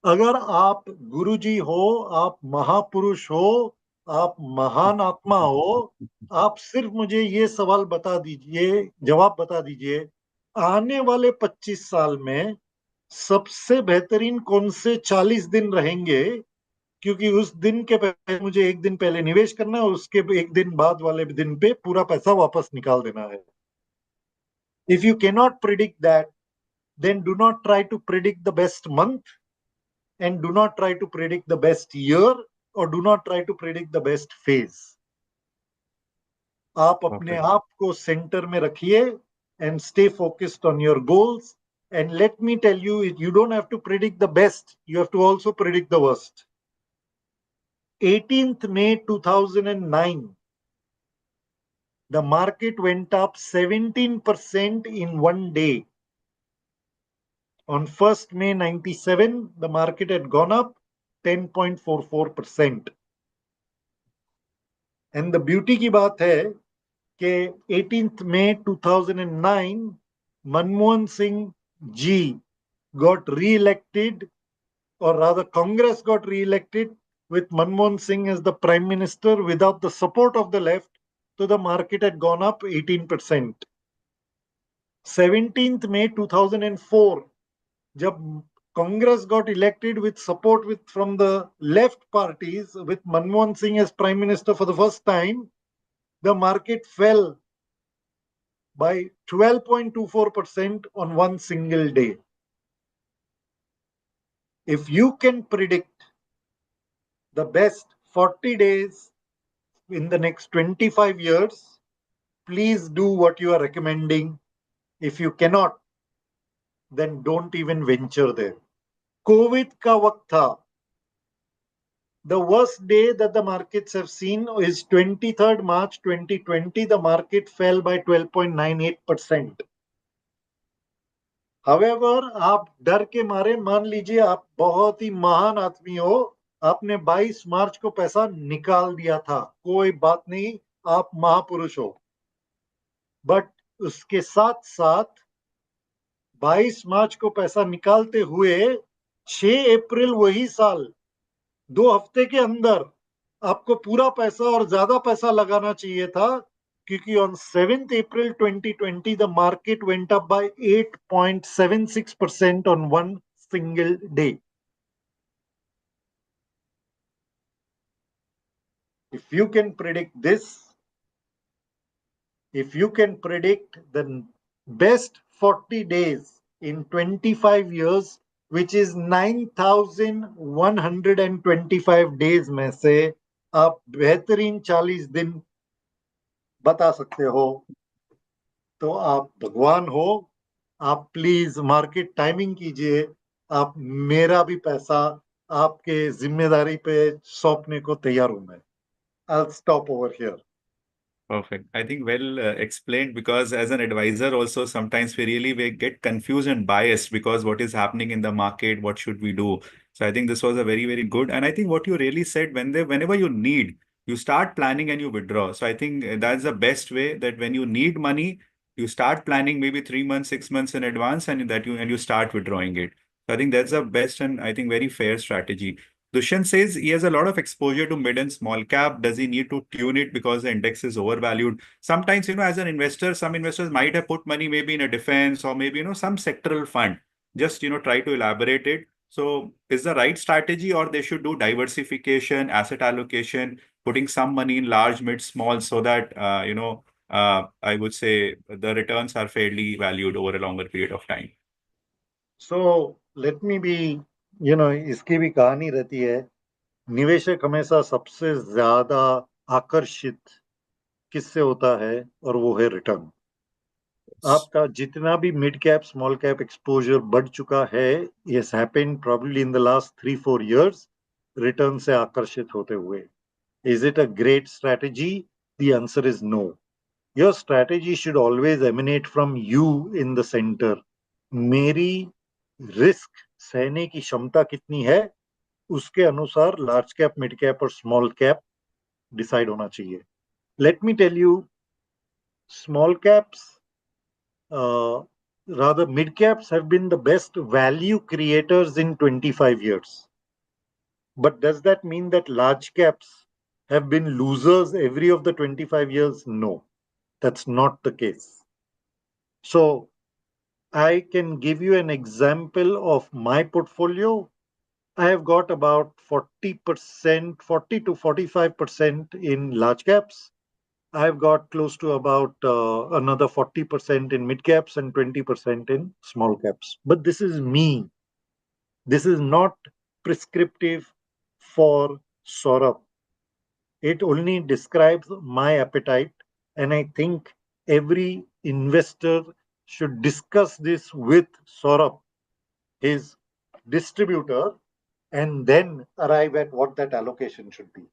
अगर आप गुरुजी हो, आप महापुरुष हो, आप महान आत्मा हो, आप सिर्फ मुझे ये सवाल बता दीजिए, जवाब बता दीजिए, आने वाले 25 साल में सबसे बेहतरीन कौन से 40 दिन रहेंगे? क्योंकि उस दिन के पहले मुझे एक दिन पहले निवेश करना है और उसके एक दिन बाद वाले दिन पे पूरा पैसा वापस निकाल देना है. If you cannot predict that, then do not try to predict the best month and do not try to predict the best year or do not try to predict the best phase. आप अपने Perfect. आप को centre में रखिए and stay focused on your goals. And let me tell you, you don't have to predict the best, you have to also predict the worst. 18th May 2009, the market went up 17% in one day. On 1st May 97, the market had gone up 10.44%. And the beauty की बात है कि 18th May 2009, Manmohan Singh ji got re-elected, or rather Congress got re-elected with Manmohan Singh as the Prime Minister without the support of the left, so the market had gone up 18%. 17th May 2004, जब Congress got elected with support from the left parties with Manmohan Singh as Prime Minister for the first time, the market fell by 12.24% on one single day. If you can predict the best 40 days in the next 25 years, please do what you are recommending. If you cannot, then don't even venture there. COVID का वक्त था. The worst day that the markets have seen is 23rd March 2020. The market fell by 12.98%. However, आप डर के मारे, मान लीजिए आप बहुत ही महान आदमी हो, आपने 22 मार्च को पैसा निकाल दिया था, कोई बात नहीं, आप महापुरुष हो. बट उसके साथ साथ 22 मार्च को पैसा निकालते हुए 6 अप्रैल वही साल, 2 हफ्ते के अंदर आपको पूरा पैसा और ज्यादा पैसा लगाना चाहिए था, क्योंकि on 7th April 2020 the market went up by 8.76% on one single day. If you can predict this, if you can predict the best 40 days in 25 years, which is 9,125 days में से आप बेहतरीन 40 दिन बता सकते हो, तो आप भगवान हो. आप प्लीज मार्केट टाइमिंग कीजिए. आप मेरा भी पैसा आपके जिम्मेदारी पे सौंपने को तैयार हूं मैं. I'll stop over here. Perfect. I think well explained, because as an advisor also sometimes we get confused and biased because what is happening in the market, what should we do? So I think this was a very, very good. And I think what you really said, whenever you need, you start planning and you withdraw. So I think that's the best way, that when you need money, you start planning maybe 3 months, 6 months in advance, and you start withdrawing it. So I think that's the best and I think very fair strategy. Dushyant says he has a lot of exposure to mid and small cap. Does he need to tune it because the index is overvalued? Sometimes, as an investor, some investors might have put money maybe in a defense or maybe, some sectoral fund. Just, try to elaborate it. So is the right strategy, or they should do diversification, asset allocation, putting some money in large, mid, small, so that, I would say the returns are fairly valued over a longer period of time. So let me be, इसकी भी कहानी रहती है. निवेशक हमेशा सबसे ज्यादा आकर्षित किससे होता है, और वो है रिटर्न. आपका जितना भी mid cap small cap exposure बढ़ चुका है, yes happened probably in the last 3-4 years, return से आकर्षित होते हुए. Is it a great strategy? The answer is no. Your strategy should always emanate from you in the center. मेरी risk सहने की क्षमता कितनी है, उसके अनुसार लार्ज कैप, मिड कैप और स्मॉल कैप डिसाइड होना चाहिए. Let me tell you, small caps, rather mid caps, have been the best value creators in 25 years. But does that mean that large caps have been losers every of the 25 years? No, that's not the case. So I can give you an example of my portfolio. I have got about 40%, 40 to 45% in large caps. I've got close to about another 40% in mid caps and 20% in small caps. But this is me. This is not prescriptive for Saurabh. It only describes my appetite. And I think every investor should discuss this with Saurabh, his distributor, and then arrive at what that allocation should be.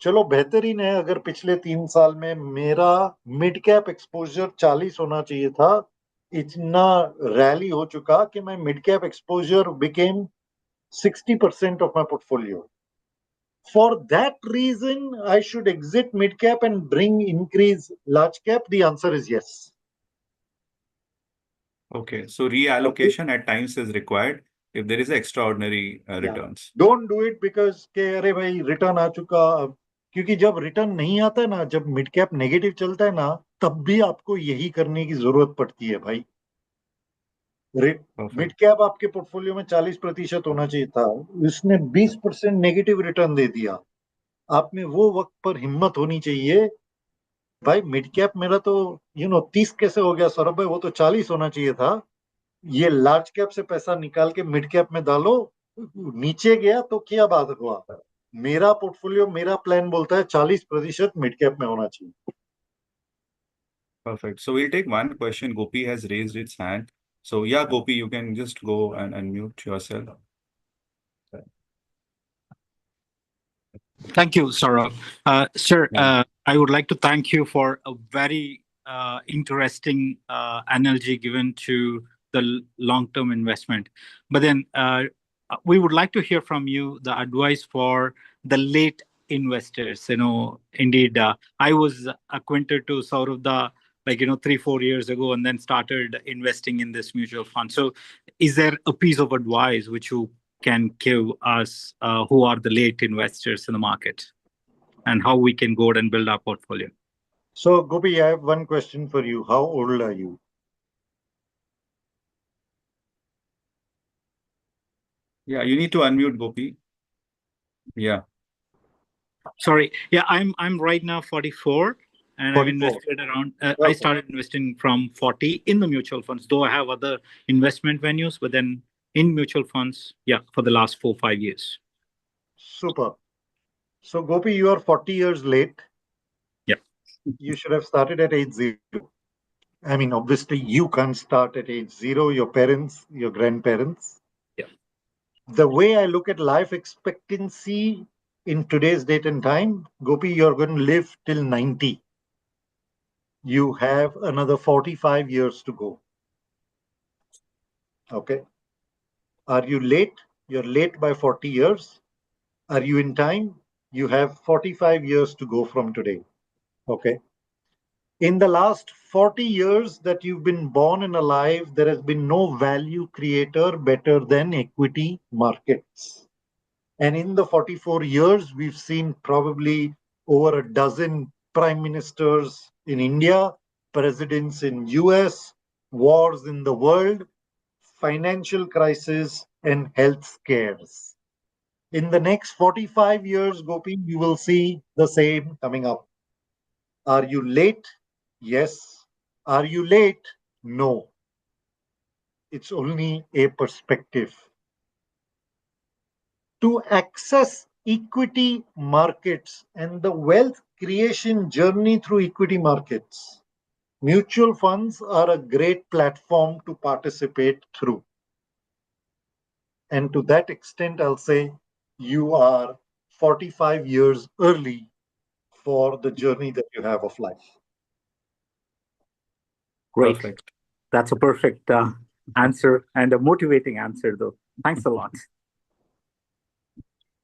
चलो बेहतरीन है. अगर पिछले 3 साल में मेरा mid cap exposure 40 होना चाहिए था, इतना रैली हो चुका कि मैं mid cap exposure became 60% of my portfolio. For that reason, I should exit mid cap and bring increase large cap. The answer is yes. Okay, so Okay. reallocation at times is required if there is extraordinary Yeah. returns. Don't do it because के अरे भाई return आ चुका अब. क्योंकि जब return नहीं आता है ना, जब मिड कैप नेगेटिव चलता है ना, तब भी आपको यही करने की जरूरत पड़ती है भाई. Mid Perfect. कैप आपके पोर्टफोलियो में 40% होना चाहिए था, उसने 20% नेगेटिव रिटर्न दे दिया. आप में वो वक्त पर हिम्मत होनी चाहिए. भाई मिड कैप मेरा तो 30 कैसे हो गया सौरभ भाई, वो तो 40 होना चाहिए था. ये लार्ज कैप से पैसा निकाल के मिड कैप में डालो. नीचे गया तो क्या बात हुआ. मेरा पोर्टफोलियो, मेरा प्लान बोलता है 40% मिड कैप में होना चाहिए. Perfect. So we'll take one question. Gopi has raised its hand. So yeah, Gopi, you can just go and unmute yourself. Thank you, Saurabh. Sir, Yeah. I would like to thank you for a very interesting analogy given to the long-term investment. But then we would like to hear from you the advice for the late investors. Indeed, I was acquainted to Saurabh 3-4 years ago, and then started investing in this mutual fund. So, is there a piece of advice which you can give us who are the late investors in the market, and how we can go and build our portfolio? So Gopi, I have one question for you. How old are you? Yeah, you need to unmute, Gopi. Yeah. Sorry. Yeah, I'm right now 44, and I've 44. invested around. I Okay. started investing from 40 in the mutual funds, though I have other investment venues, but then in mutual funds, yeah, for the last 4-5 years. Super. So Gopi, you are 40 years late. Yeah. You should have started at age 0. I mean, obviously, you can't start at age 0. Your parents, your grandparents. Yeah. The way I look at life expectancy in today's date and time, Gopi, you're going to live till 90. you have another 45 years to go. Okay. Are you late? You're late by 40 years. Are you in time? You have 45 years to go from today. Okay. In the last 40 years that you've been born and alive, there has been no value creator better than equity markets. And in the 44 years, we've seen probably over a dozen prime ministers in India, presidents in US, wars in the world, financial crisis, and health scares. In the next 45 years, Gopi, you will see the same coming up. Are you late? Yes. Are you late? No. It's only a perspective. To access equity markets and the wealth creation journey through equity markets, mutual funds are a great platform to participate through. And to that extent, I'll say you are 45 years early for the journey that you have of life. Great. Perfect. That's a perfect answer and a motivating answer, though. Thanks a lot.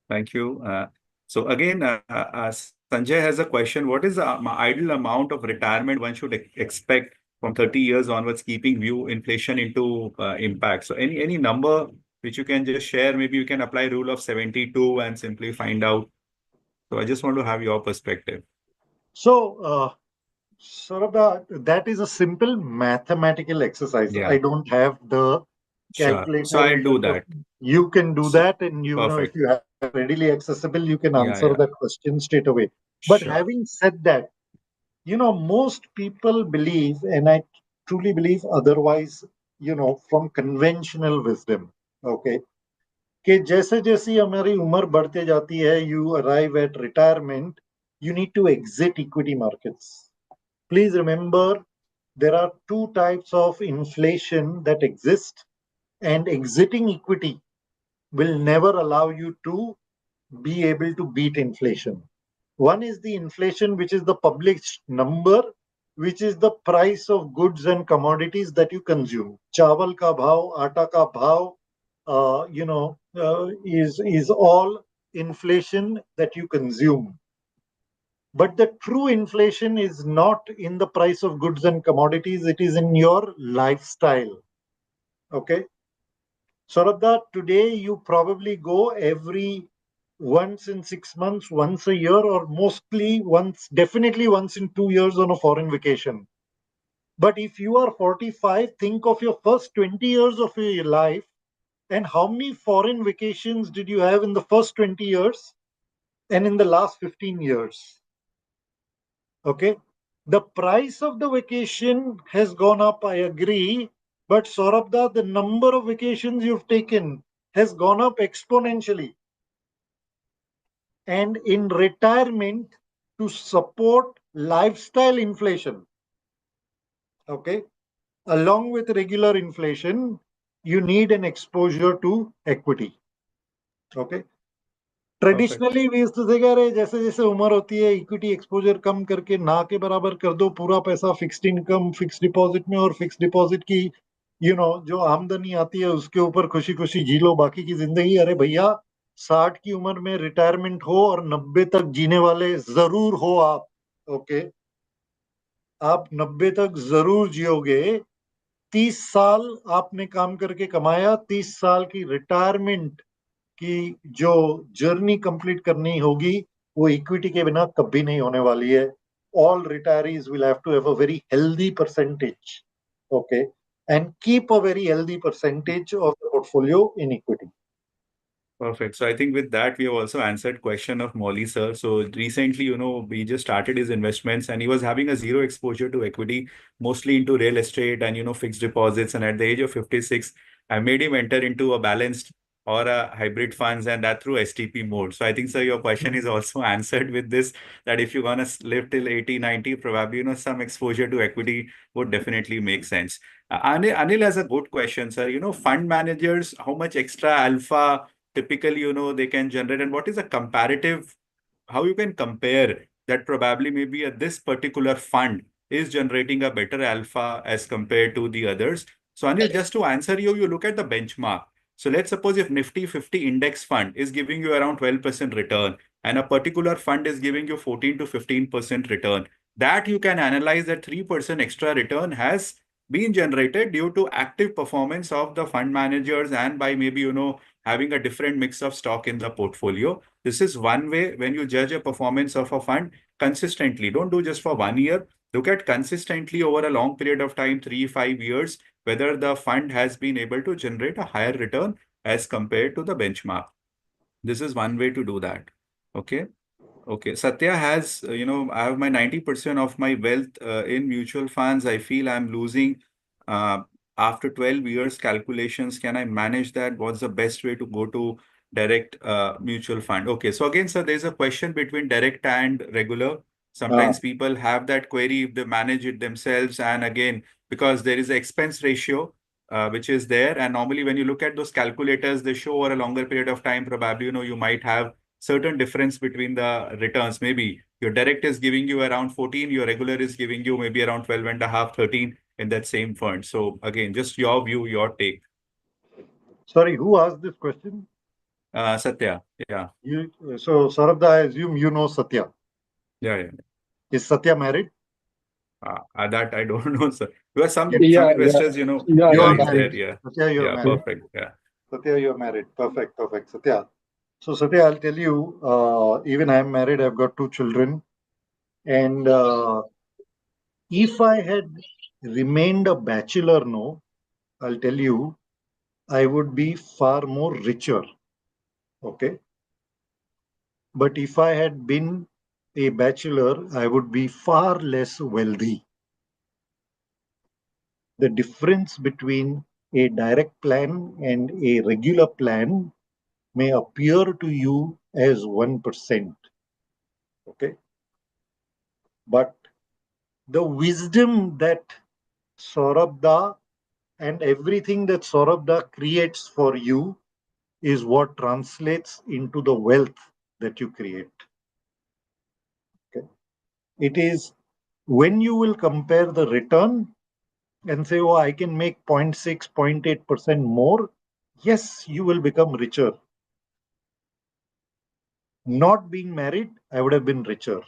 Thank you. So again, Sanjay has a question. What is the ideal amount of retirement one should expect from 30 years onwards, keeping view inflation into impact? So any number which you can just share, maybe you can apply rule of 72 and simply find out. So I just want to have your perspective. So, Saurabh, that is a simple mathematical exercise. Yeah, I don't have the sure. So calculator in I'll do front of that. me. You can do So that, and if perfect. you have it readily accessible, you can Yeah, answer yeah, that question straight away. But sure. having said that, most people believe, and I truly believe otherwise, from conventional wisdom, okay, कि जैसे जैसी हमारी उम्र बढ़ते जाती है, you arrive at retirement, you need to exit equity markets. Please remember, there are two types of inflation that exist, and exiting equity will never allow you to be able to beat inflation. One is the inflation, which is the published number, which is the price of goods and commodities that you consume. Chawal ka bhav, atta ka bhav, is all inflation that you consume. But the true inflation is not in the price of goods and commodities; it is in your lifestyle. Okay, Saurabh, today you probably go every once in 6 months, once a year, or mostly once, definitely once in 2 years on a foreign vacation. But if you are 45, think of your first 20 years of your life and how many foreign vacations did you have in the first 20 years and in the last 15 years? Okay. The price of the vacation has gone up, I agree. But Saurabh, the number of vacations you've taken has gone up exponentially. And in retirement, to support lifestyle inflation, okay, along with regular inflation, you need an exposure to equity. Okay. Perfect. Traditionally we used to say कह रहे जैसे जैसे उम्र होती है equity exposure कम करके ना के बराबर कर दो, पूरा पैसा फिक्स्ड इनकम फिक्स्ड डिपॉजिट में, और फिक्स्ड डिपॉजिट की जो आमदनी आती है उसके ऊपर खुशी खुशी जी लो बाकी की जिंदगी। अरे भैया, 60 की उम्र में रिटायरमेंट हो और 90 तक जीने वाले जरूर हो आप। ओके, आप 90 तक जरूर जियोगे। 30 साल आपने काम करके कमाया, 30 साल की रिटायरमेंट की जो जर्नी कंप्लीट करनी होगी वो इक्विटी के बिना कभी नहीं होने वाली है। All retirees will have to have a very healthy percentage, okay, and keep a very healthy percentage of the portfolio in equity. Perfect. So I think with that, we have also answered question of Molly sir. So recently, we just started his investments and he was having a zero exposure to equity, mostly into real estate and, fixed deposits. And at the age of 56, I made him enter into a balanced or a hybrid funds and that through STP mode. So I think, sir, your question is also answered with this, that if you're going to live till 80, 90, probably, some exposure to equity would definitely make sense. Anil has a good question, sir. Fund managers, how much extra alpha typically they can generate, and what is a comparative, how you can compare that probably maybe this particular fund is generating a better alpha as compared to the others. So Anil, just to answer you, you look at the benchmark. So let's suppose if Nifty 50 index fund is giving you around 12% return and a particular fund is giving you 14 to 15% return, that you can analyze that 3% extra return has been generated due to active performance of the fund managers and by maybe, having a different mix of stock in the portfolio. This is one way when you judge a performance of a fund consistently. Don't do just for 1 year. Look at consistently over a long period of time, 3, 5 years, whether the fund has been able to generate a higher return as compared to the benchmark. This is one way to do that. Okay. Okay. Satya has, I have my 90% of my wealth in mutual funds. I feel I'm losing uh, after 12 years calculations. Can I manage that? What's the best way to go to direct mutual fund? Okay. So again, sir, there's a question between direct and regular. Sometimes people have that query if they manage it themselves. And again, because there is an expense ratio, which is there. And normally when you look at those calculators, they show over a longer period of time, probably, you might have certain difference between the returns. Maybe your direct is giving you around 14, your regular is giving you maybe around 12 and a half, 13 in that same fund. So again, just your view, your take. Sorry, who asked this question? Satya. Yeah. So Saurabh, I assume you know Satya. Yeah. Is Satya married? That I don't know, sir. Because some Yeah, investors, You yeah, are he's married. there. Yeah. Satya, you are Yeah. married. Perfect. Yeah. Satya, you are married. Perfect. Satya. So Satya, I'll tell you, even I'm married, I've got 2 children. And if I had remained a bachelor, no, I'll tell you, I would be far more richer. Okay. But if I had been a bachelor, I would be far less wealthy. The difference between a direct plan and a regular plan may appear to you as 1%. Okay. But the wisdom that Saurabh and everything that Saurabh creates for you is what translates into the wealth that you create. Okay. It is when you will compare the return and say, oh, I can make 0.6, 0.8% more. Yes, you will become richer. Not being married, I would have been richer.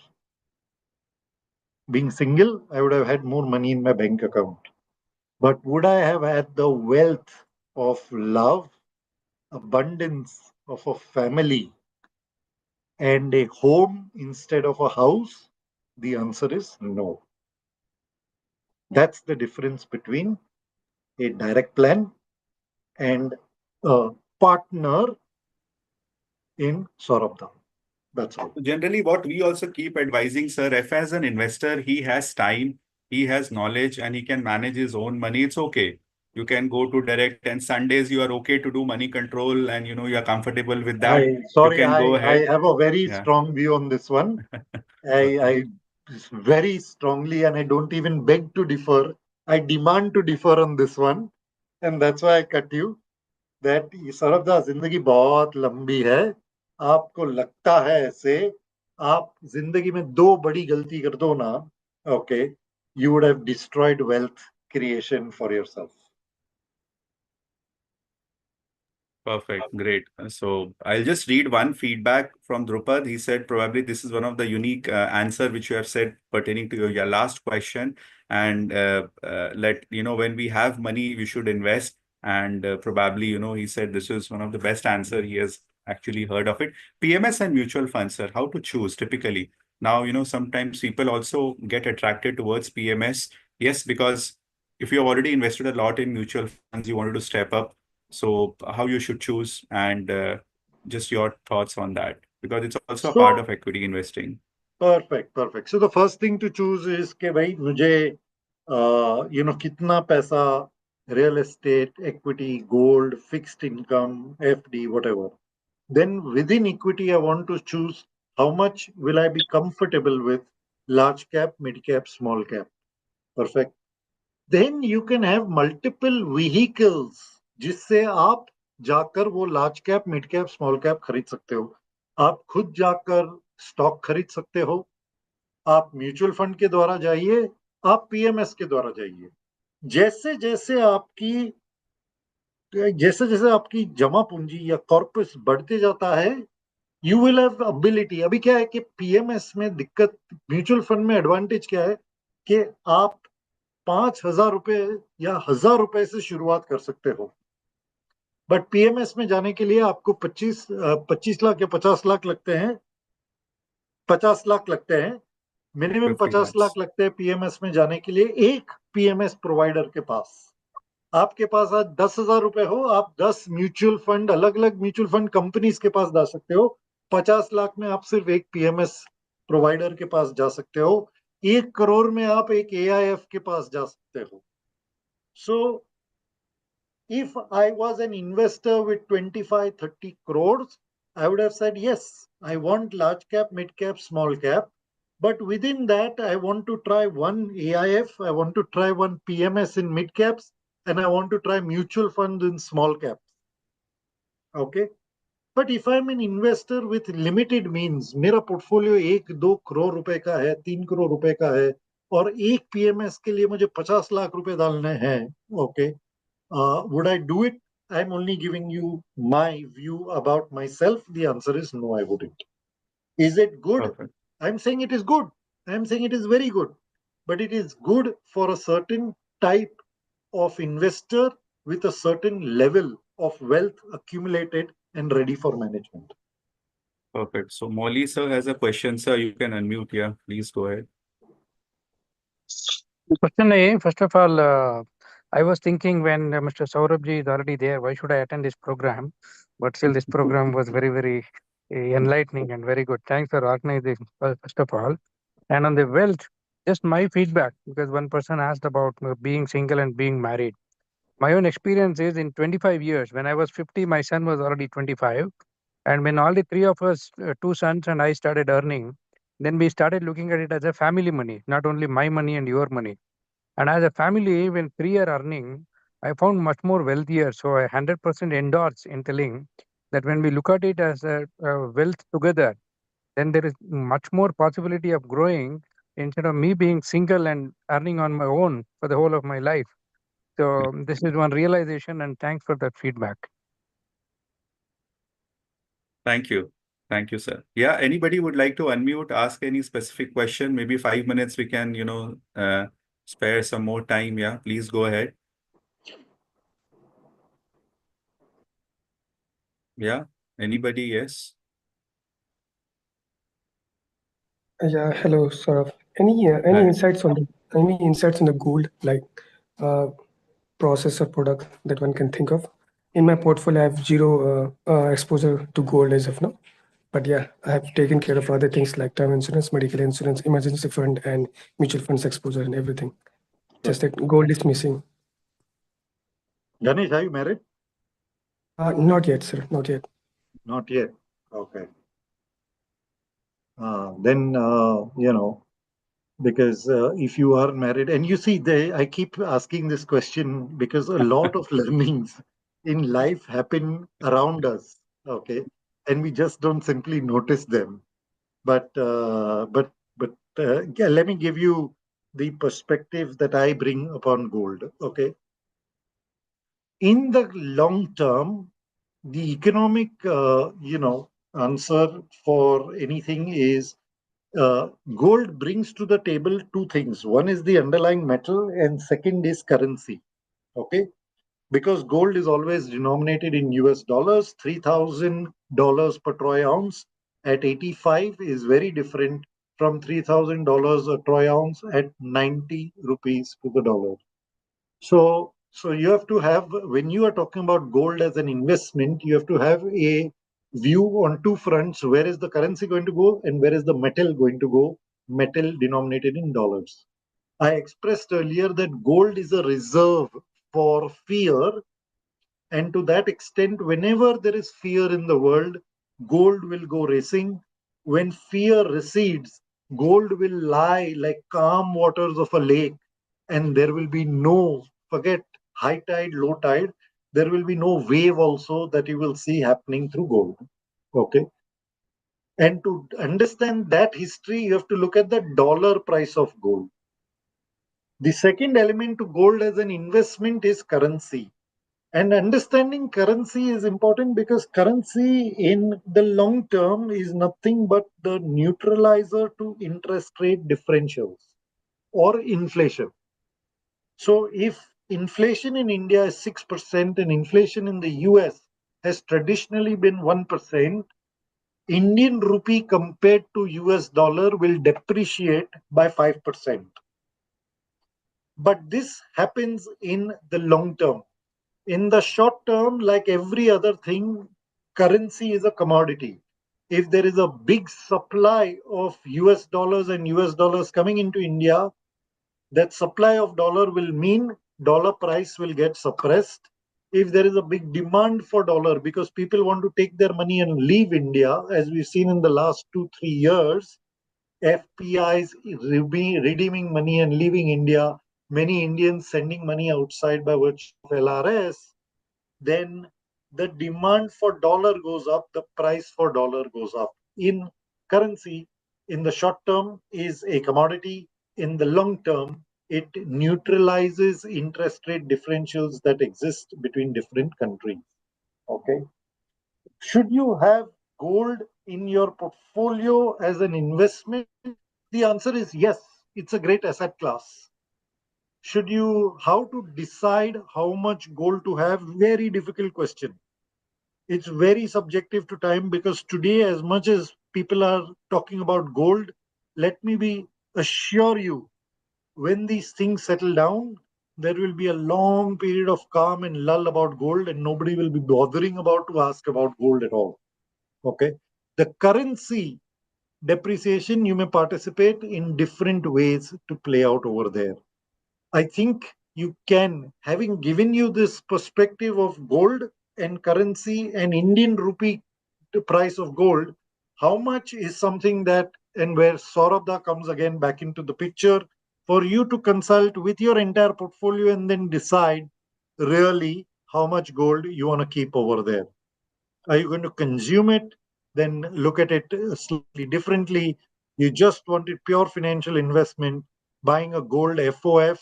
Being single, I would have had more money in my bank account. But would I have had the wealth of love, abundance of a family, and a home instead of a house? The answer is no. That's the difference between a direct plan and a partner in Saurabh. That's all. Generally, what we also keep advising, sir, if as an investor, he has time, he has knowledge, and he can manage his own money, it's okay. You can go to direct, and Sundays you are okay to do money control, and you are comfortable with that. You can go I ahead. have a very Yeah. strong view on this one. I very strongly, and I don't even beg to differ. I demand to differ on this one, and that's why I cut you. That सरबदा जिंदगी बहुत लंबी है. आपको लगता है ऐसे, आप जिंदगी में 2 बड़ी गलती कर दो ना, okay, you would have destroyed wealth creation for yourself. Perfect. Great. So I'll just read one feedback from Drupad. He said probably this is one of the unique answer which you have said pertaining to your last question. And when we have money, we should invest. And probably, he said this is one of the best answer he has actually heard of it. PMS and mutual funds, sir, how to choose typically? Now, sometimes people also get attracted towards PMS. Yes, because if you've already invested a lot in mutual funds, you wanted to step up. So how you should choose and just your thoughts on that, because it's also a part So of equity investing. perfect. So the first thing to choose is कि भाई मुझे कितना पैसा, real estate, equity, gold, fixed income, FD, whatever. Then within equity, I want to choose how much will I be comfortable with, large cap, mid cap, small cap. Perfect. Then you can have multiple vehicles जिससे आप जाकर वो large cap, mid cap, small cap खरीद सकते हो. आप खुद जाकर स्टॉक खरीद सकते हो. आप म्यूचुअल फंड के द्वारा जाइए, आप पीएमएस के द्वारा जाइए। जैसे जैसे आपकी जमा पूंजी या कॉर्पस बढ़ते जाता है, यू विल हैव अबिलिटी। अभी क्या है कि पीएमएस में दिक्कत, म्यूचुअल फंड में एडवांटेज क्या है कि आप 5,000 रुपए या 1,000 रुपए से शुरुआत कर सकते हो, बट पीएमएस में जाने के लिए आपको 25 लाख या 50 लाख लगते हैं, 50 लाख लगते हैं, मिनिमम 50 50 lakhs. लाख लगते हैं पीएमएस में जाने के लिए एक पीएमएस प्रोवाइडर के पास। आपके पास आज 10,000 रुपए हो, आप 10 म्यूचुअल फंड, अलग अलग म्यूचुअल फंड कंपनीज के पास जा सकते हो। 50 लाख में आप सिर्फ एक पीएमएस प्रोवाइडर के पास जा सकते हो। 1 करोड़ में आप एक एआईएफ के पास जा सकते हो। सो if I was an investor with 25, 30 crores, I would have said, yes, I want large cap, mid cap, small cap. But within that, I want to try one AIF, I want to try one PMS in mid caps, and I want to try mutual funds in small caps. Okay. But if I'm an investor with limited means, मेरा portfolio 1-2 crore रुपए का है, 3 करोड़ रुपए का है, और एक PMS के लिए मुझे 50 लाख रुपए डालने हैं, okay, would I do it? I'm only giving you my view about myself. The answer is no, I wouldn't. Is it good? Perfect. I'm saying it is good. I'm saying it is very good. But it is good for a certain type of investor with a certain level of wealth accumulated and ready for management. Perfect. So Molly sir has a question, sir. You can unmute. Yeah, please go ahead. Question A, first of all, I was thinking when Mr. Saurabh is already there, why should I attend this program? But still, this program was very, very enlightening and very good. Thanks for organizing, first of all. And on the wealth, just my feedback, because one person asked about being single and being married. My own experience is in 25 years, when I was 50, my son was already 25. And when all the three of us, two sons and I started earning, then we started looking at it as a family money, not only my money and your money. And as a family, when three are earning, I found much more wealthier. So I 100% endorse in telling that when we look at it as a wealth together, then there is much more possibility of growing instead of me being single and earning on my own for the whole of my life. So this is one realization, and thanks for that feedback. Thank you. Thank you, sir. Yeah, anybody would like to unmute, ask any specific question? Maybe 5 minutes we can, spare some more time. Yeah, please go ahead. Yeah, anybody? Yes. Yeah, hello, Saurav. Any Hi. insights on the gold, like uh, process or product that one can think of? In my portfolio, I have zero exposure to gold as of now. But yeah, I have taken care of other things like term insurance, medical insurance, emergency fund, and mutual funds exposure and everything. Just that gold is missing. Ganesh, are you married? Not yet, sir. Not yet. Not yet. Okay. Then, because if you are married, and you see, I keep asking this question because a lot of learnings in life happen around us, okay, and we just don't simply notice them. But yeah, let me give you the perspective that I bring upon gold, okay. In the long term, the economic, answer for anything is gold brings to the table two things. One is the underlying metal, and second is currency. Okay, because gold is always denominated in US dollars, $3,000 per troy ounce at 85 is very different from $3,000 a troy ounce at 90 rupees to the dollar. So you have to have, when you are talking about gold as an investment, you have to have a view on two fronts. Where is the currency going to go and where is the metal going to go? Metal denominated in dollars. I expressed earlier that gold is a reserve for fear, and to that extent, whenever there is fear in the world, gold will go racing. When fear recedes, gold will lie like calm waters of a lake, and there will be no, forget high tide, low tide, there will be no wave also that you will see happening through gold. Okay. And to understand that history, you have to look at the dollar price of gold. The second element to gold as an investment is currency. And understanding currency is important because currency in the long term is nothing but the neutralizer to interest rate differentials or inflation. So if inflation in India is 6% and inflation in the US has traditionally been 1%, Indian rupee compared to US dollar will depreciate by 5%. But this happens in the long term. In the short term, like every other thing, currency is a commodity. If there is a big supply of US dollars and US dollars coming into India, that supply of dollar will mean dollar price will get suppressed. If there is a big demand for dollar because people want to take their money and leave India, as we've seen in the last 2-3 years, FPIs redeeming money and leaving India, many Indians sending money outside by virtue of LRS, then the demand for dollar goes up, the price for dollar goes up. In currency, in the short term, is a commodity. In the long term, it neutralizes interest rate differentials that exist between different countries. Okay. Should you have gold in your portfolio as an investment? The answer is yes. It's a great asset class. Should you, how to decide how much gold to have? Very difficult question. It's very subjective to time because today, as much as people are talking about gold, let me be assure you, when these things settle down, there will be a long period of calm and lull about gold, and nobody will be bothering about to ask about gold at all. Okay. The currency depreciation, you may participate in different ways to play out over there. I think you can, having given you this perspective of gold and currency and Indian rupee, the price of gold, how much is something that, and where Saurabha comes again back into the picture, for you to consult with your entire portfolio and then decide really how much gold you want to keep over there. Are you going to consume it? Then look at it slightly differently. You just wanted pure financial investment, buying a gold FOF,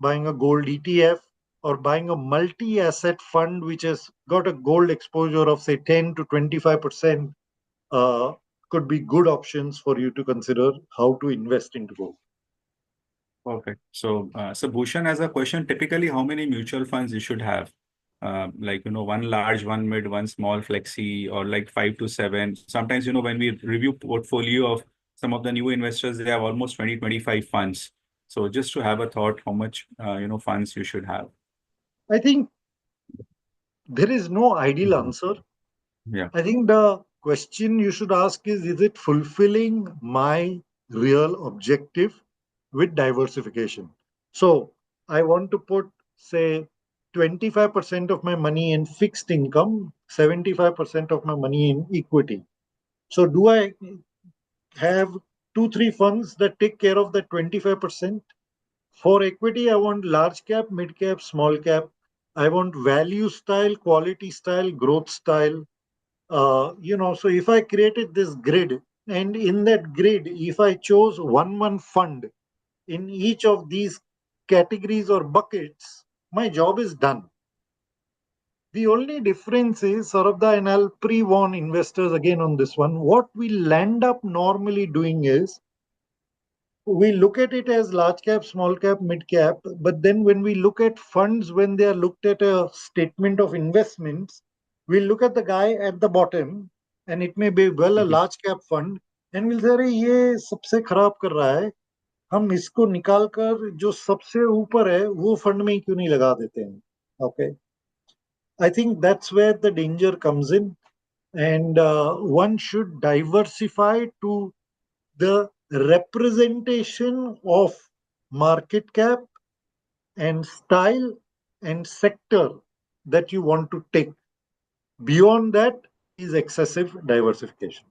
buying a gold ETF, or buying a multi asset fund which has got a gold exposure of, say, 10 to 25%, could be good options for you to consider how to invest into gold. Perfect. So Bhushan has a question. Typically, how many mutual funds you should have? Like, one large, one mid, one small flexi, or like 5 to 7. Sometimes, when we review portfolio of some of the new investors, they have almost 20, 25 funds. So just to have a thought, how much, funds you should have. I think there is no ideal answer. Yeah. I think the question you should ask is it fulfilling my real objective with diversification? So I want to put, say, 25% of my money in fixed income, 75% of my money in equity. So do I have 2-3 funds that take care of that 25%? For equity, I want large cap, mid cap, small cap. I want value style, quality style, growth style. So if I created this grid, and in that grid, if I chose one fund in each of these categories or buckets, my job is done. The only difference is, Sarabda, and I'll pre-warn investors again on this one, what we land up normally doing is we look at it as large cap, small cap, mid cap, but then when we look at funds, when they are looked at a statement of investments, we look at the guy at the bottom, and it may be well a large cap fund, and we'll say, अरे ये सबसे खराब कर रहा है, हम इसको निकाल कर जो सबसे ऊपर है वो फंड में क्यों नहीं लगा देते हैं? Okay, I think that's where the danger comes in, and one should diversify to the representation of market cap and style and sector that you want to take. Beyond that is excessive diversification.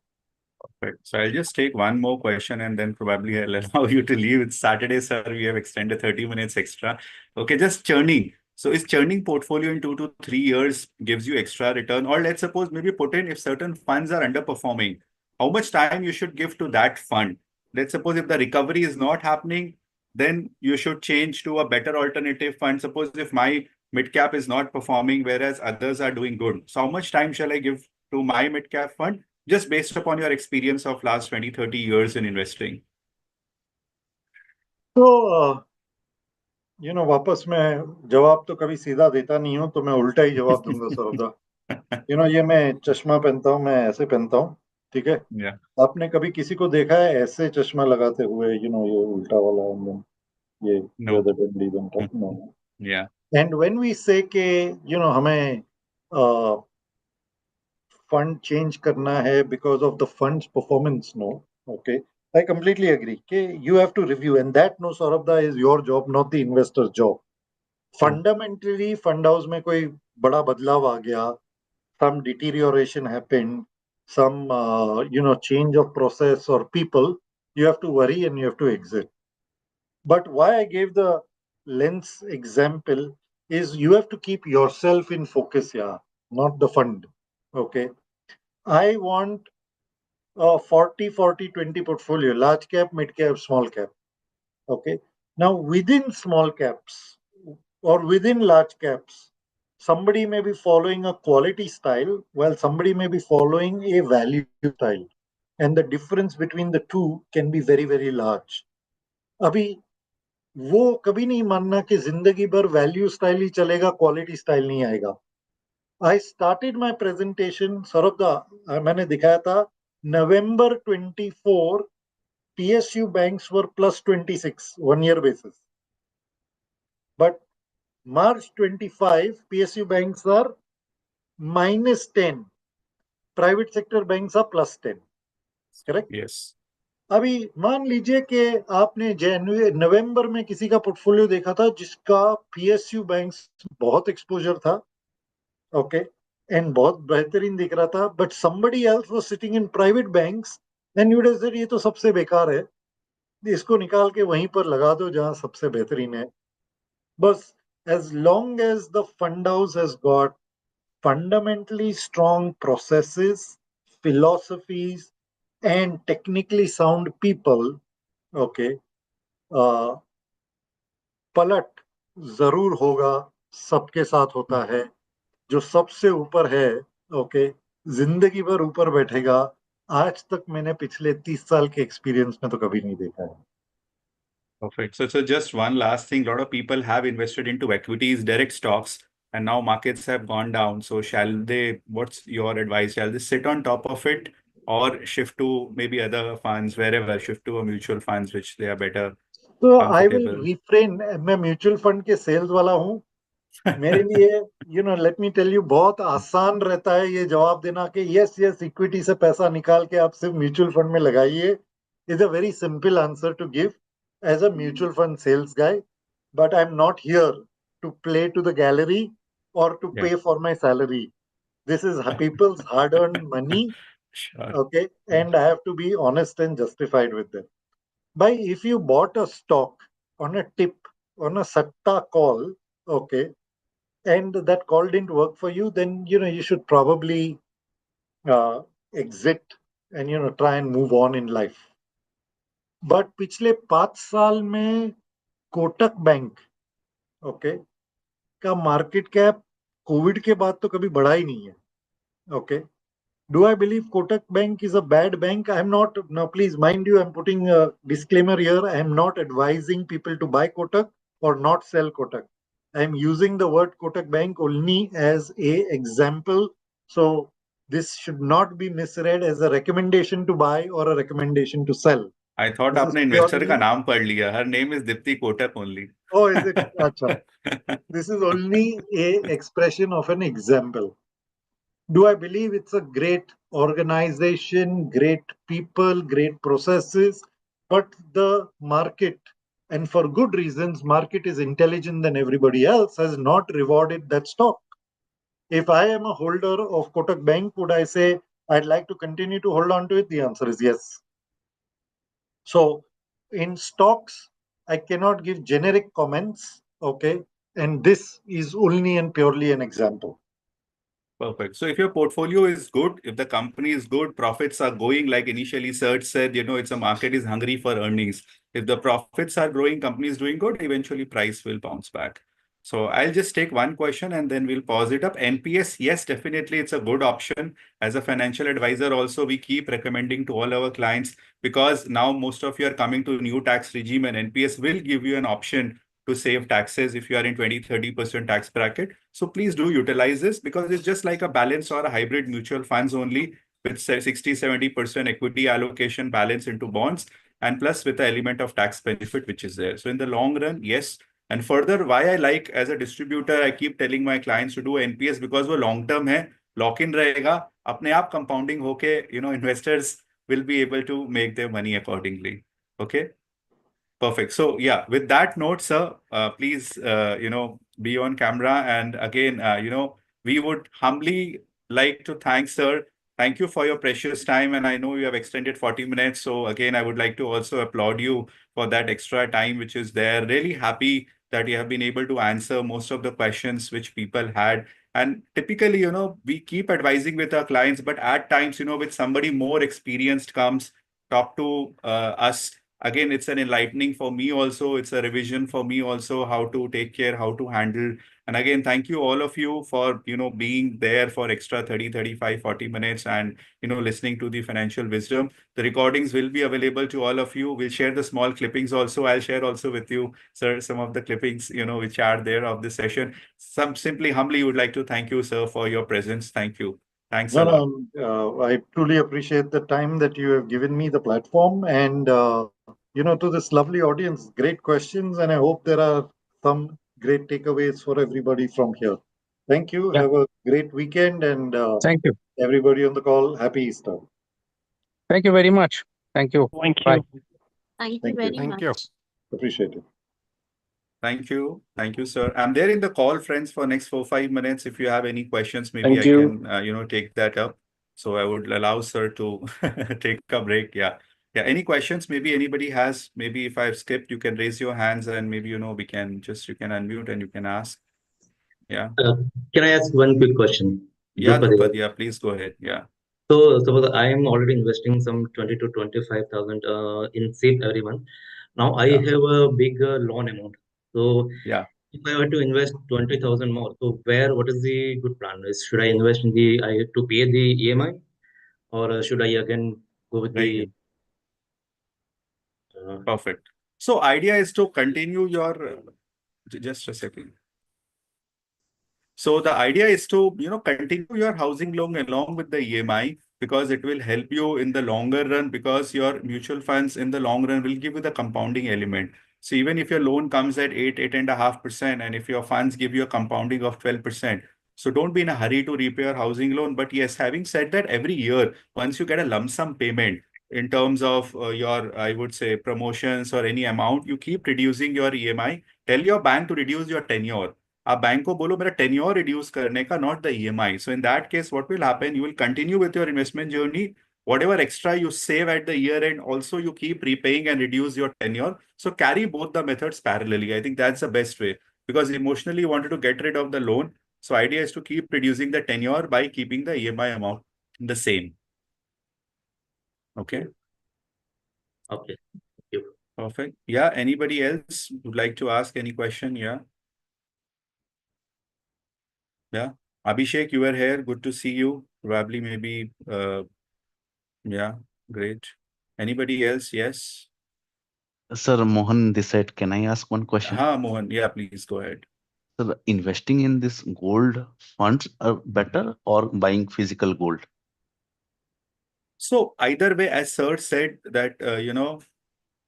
Perfect. So I'll just take one more question and then probably I'll allow you to leave. It's Saturday, sir. We have extended 30 minutes extra. Okay, just churning. So is churning portfolio in 2 to 3 years gives you extra return? Or let's suppose maybe put in if certain funds are underperforming, how much time you should give to that fund? Let's suppose if the recovery is not happening, then you should change to a better alternative fund. Suppose if my mid cap is not performing, whereas others are doing good. So how much time shall I give to my mid cap fund? Just based upon your experience of last 20, 30 years in investing. तो वापस मैं जवाब तो कभी सीधा देता नहीं हूँ, तो मैं उल्टा ही जवाब दूंगा सौरभ। ये मैं चश्मा पहनता हूँ, मैं ऐसे पहनता हूँ, ठीक है। Yeah. आपने कभी किसी को देखा है ऐसे चश्मा लगाते हुए, ये उल्टा वाला, ये No. where the wind is on top? No. Yeah. And when we say कि हमें फंड चेंज करना है because of the fund's performance, no. Okay, I completely agree कि you have to review, and that, no, Saurabh, is your job, not the investor's job. Fundamentally, fund house में कोई बड़ा बदलाव आ गया, some deterioration happened, some change of process or people, you have to worry and you have to exit. But why I gave the lens example is you have to keep yourself in focus, yeah, not the fund. Okay, I want a 40-40-20 portfolio, large cap, mid cap, small cap. Okay, now within small caps or within large caps, somebody may be following a quality style while somebody may be following a value style, and the difference between the two can be very, very large. अभी वो कभी नहीं मानना कि जिंदगी भर value style ही चलेगा, quality style नहीं आएगा. I started my presentation, Saurabh, मैंने दिखाया था November 24 PSU banks were plus 26 1 year basis, but March 25 PSU banks are minus 10, private sector banks are plus 10, correct? Yes. अभी मान लीजिए कि आपने नवंबर में किसी का पोर्टफोलियो देखा था जिसका पीएसयू बैंक्स बहुत एक्सपोजर था, ओके, एंड बहुत बेहतरीन दिख रहा था, but somebody else was sitting in private banks and you would have said ये तो सबसे बेकार है, इसको निकाल के वहीं पर लगा दो जहां सबसे बेहतरीन है. बस as long as the fund house has got fundamentally strong processes, philosophies, and technically sound people, okay, पलट जरूर होगा, सबके साथ होता है. जो सबसे ऊपर है, ओके, जिंदगी भर ऊपर बैठेगा. आज तक मैंने पिछले 30 साल के एक्सपीरियंस में तो कभी नहीं देखा है. Perfect. So just one last thing. A lot of people have invested into equities, direct stocks, and now markets have gone down. So shall they, what's your advice? Shall they sit on top of it or shift to maybe other funds, wherever, shift to a mutual funds, which they are better तो I will comfortable? Refrain. मैं mutual fund के sales वाला हूँ. मेरे लिए late me tell you, बहुत आसान रहता है ये जवाब देना कि यस यस इक्विटी से पैसा निकाल के आप सिर्फ म्यूचुअल फंड में लगाइए. Is a very simple answer to give as a mutual fund sales guy. But I am not here to play to the gallery और to Yeah. Pay for my salary. This is people's hard-earned money, Sure. okay, and I have to be honest and justified with them. By if you bought a stock on a tip, on a satta call, okay, and that call didn't work for you, then you should probably exit and try and move on in life. But पिछले 5 साल में Kotak bank, okay, का market cap Covid के बाद तो कभी बढ़ा ही नहीं है, okay. Do I believe Kotak Bank is a bad bank? I'm not. Now, please mind you, I'm putting a disclaimer here. I'm not advising people to buy Kotak or not sell Kotak. I'm using the word Kotak Bank only as a example. So this should not be misread as a recommendation to buy or a recommendation to sell. I thought This is आपने investor का purely. नाम पढ़ लिया. Her name is Dipti Kotak only. Oh, is it? Acha. This is only a expression of an example. Do I believe it's a great organization, great people, great processes? But the market, and for good reasons, market is intelligent than everybody else, has not rewarded that stock. If I am a holder of Kotak Bank, would I say I'd like to continue to hold on to it? The answer is yes. So in stocks, I cannot give generic comments, okay? And this is only and purely an example. Perfect. So if your portfolio is good, if the company is good, profits are going, like initially Serge said, it's a market is hungry for earnings. If the profits are growing, company is doing good, eventually price will bounce back. So I'll just take one question and then we'll pause it up. NPS, yes, definitely it's a good option. As a financial advisor also, we keep recommending to all our clients, because now most of you are coming to new tax regime, and NPS will give you an option to save taxes if you are in 20-30% tax bracket. So please do utilize this, because it's just like a balance or a hybrid mutual funds only, with 60-70% equity allocation balance into bonds, and plus with the element of tax benefit which is there. So in the long run, yes. And further, why I like as a distributor, I keep telling my clients to do NPS, because वो long term है, lock in रहेगा, अपने आप compounding होके, investors will be able to make their money accordingly. Okay. Perfect. So yeah, with that note, sir, please, be on camera. And again, we would humbly like to thank sir. Thank you for your precious time. And I know you have extended 40 minutes. So again, I would like to also applaud you for that extra time, which is there. Really happy that you have been able to answer most of the questions which people had. And typically, we keep advising with our clients, but at times, with somebody more experienced comes, talk to us. Again, it's an enlightening for me also. It's a revision for me also, how to take care, how to handle. And again, thank you all of you for, being there for extra 30, 35, 40 minutes and, listening to the financial wisdom. The recordings will be available to all of you. We'll share the small clippings also. I'll share also with you, sir, some of the clippings, which are there of this session. Simply humbly would like to thank you, sir, for your presence. Thank you. Thanks a lot. I truly appreciate the time that you have given me, the platform, and to this lovely audience, great questions, and I hope there are some great takeaways for everybody from here. Thank you. Yeah. Have a great weekend, and Thank you. everybody on the call, happy Easter. Thank you very much. Thank you. Thank Bye. you. Thank you Thank very you. Thank you. much. Appreciate it. Thank you. Thank you, sir. I'm there in the call, friends, for next 4-5 minutes. If you have any questions, maybe Thank I you. can, take that up. So I would allow sir to take a break. Yeah. Yeah. Any questions? Maybe anybody has, maybe if I've skipped, you can raise your hands and maybe, you can unmute and you can ask. Yeah. Can I ask one quick question? Yeah, Drupad here. Drupad, yeah, please go ahead. Yeah. So suppose I am already investing some 20 to 25,000 in SIP every month. Now I Yeah. have a big loan amount. So Yeah. if I were to invest 20,000 more, so what is the good plan? Should I invest in to pay the EMI, or should I again go with Very the good. Perfect. So idea is to continue your, just a second. So the idea is to, continue your housing loan along with the EMI, because it will help you in the longer run, because your mutual funds in the long run will give you the compounding element. So even if your loan comes at 8.5%, and if your funds give you a compounding of 12%, so don't be in a hurry to repay your housing loan. But yes, having said that, every year, once you get a lump sum payment in terms of your, I would say, promotions or any amount, you keep reducing your EMI. Tell your bank to reduce your tenure. आप bank को बोलो मेरा tenure reduce करने का, not the EMI. So in that case, what will happen? You will continue with your investment journey. Whatever extra you save at the year end, also you keep repaying and reduce your tenure. So carry both the methods parallelly. I think that's the best way, because emotionally you wanted to get rid of the loan. So idea is to keep reducing the tenure by keeping the EMI amount the same. Okay. Okay. Thank you. Perfect. Yeah. Anybody else would like to ask any question? Yeah. Yeah. Abhishek, you were here. Good to see you. Probably, maybe, yeah, great. Anybody else? Yes. Sir, Mohan this side, can I ask one question? Mohan. Yeah, please go ahead. Sir, investing in this gold funds are better or buying physical gold? So either way, as sir said that,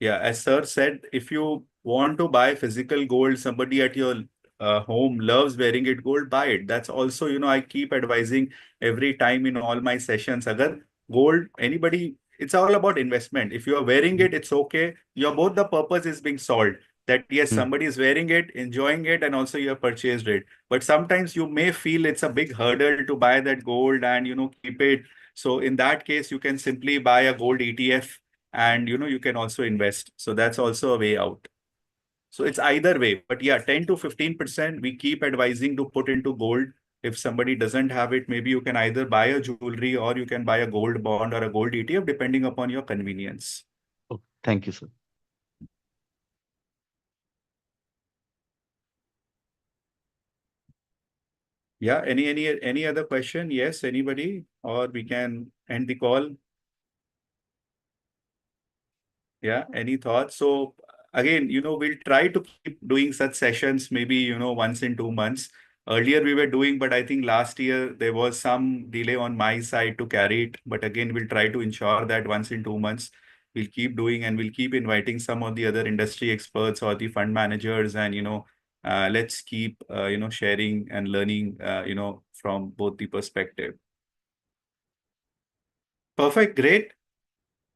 yeah, as sir said, if you want to buy physical gold, somebody at your home loves wearing it gold, buy it. That's also, I keep advising every time in all my sessions. Agar gold, anybody, it's all about investment. If you are wearing it, it's okay. Your both the purpose is being solved. That yes, somebody is wearing it, enjoying it, and also you have purchased it. But sometimes you may feel it's a big hurdle to buy that gold and keep it. So in that case, you can simply buy a gold ETF, and you can also invest. So that's also a way out. So it's either way. But yeah, 10 to 15% we keep advising to put into gold. If somebody doesn't have it, maybe you can either buy a jewelry or you can buy a gold bond or a gold ETF, depending upon your convenience. Oh, thank you, sir. Yeah, any other question? Yes, anybody? Or we can end the call. Yeah, any thoughts? So again, we'll try to keep doing such sessions, maybe, once in 2 months. Earlier we were doing, but I think last year there was some delay on my side to carry it. But again, we'll try to ensure that once in 2 months, we'll keep doing, and we'll keep inviting some of the other industry experts or the fund managers, and, let's keep, sharing and learning, from both the perspective. Perfect. Great.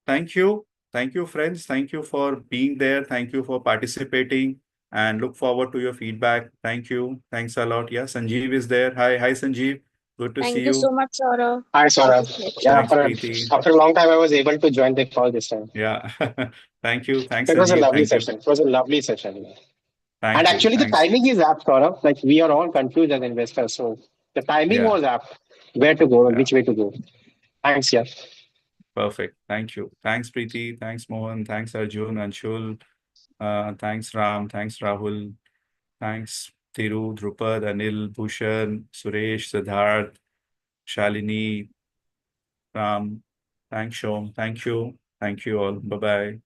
Thank you. Thank you, friends. Thank you for being there. Thank you for participating, and look forward to your feedback. Thank you. Thanks a lot. Yeah, Sanjeev is there. Hi, Sanjeev. Good to see Thank you so you. much, Saurabh. Hi, Saurabh. Yeah, Thanks, Preeti. after a long time, I was able to join the call this time. Yeah. Thank you. Thanks, It was a Sanjeev. lovely Thank you. session. It was a lovely session. And Thank you. actually, the Thanks. timing is apt, Saurabh. Like we are all confused as investors. So the timing Yeah. was apt. Where to go and Yeah. which way to go. Thanks, yeah. Perfect. Thank you. Thanks, Preeti. Thanks, Mohan. Thanks, Arjun, Anshul. Thanks, Ram. Thanks, Rahul. Thanks, Thiru, Drupad, Anil, Bhushan, Suresh, Siddharth, Shalini, Ram. Thanks, Shom. Thank you. Thank you all. Bye-bye.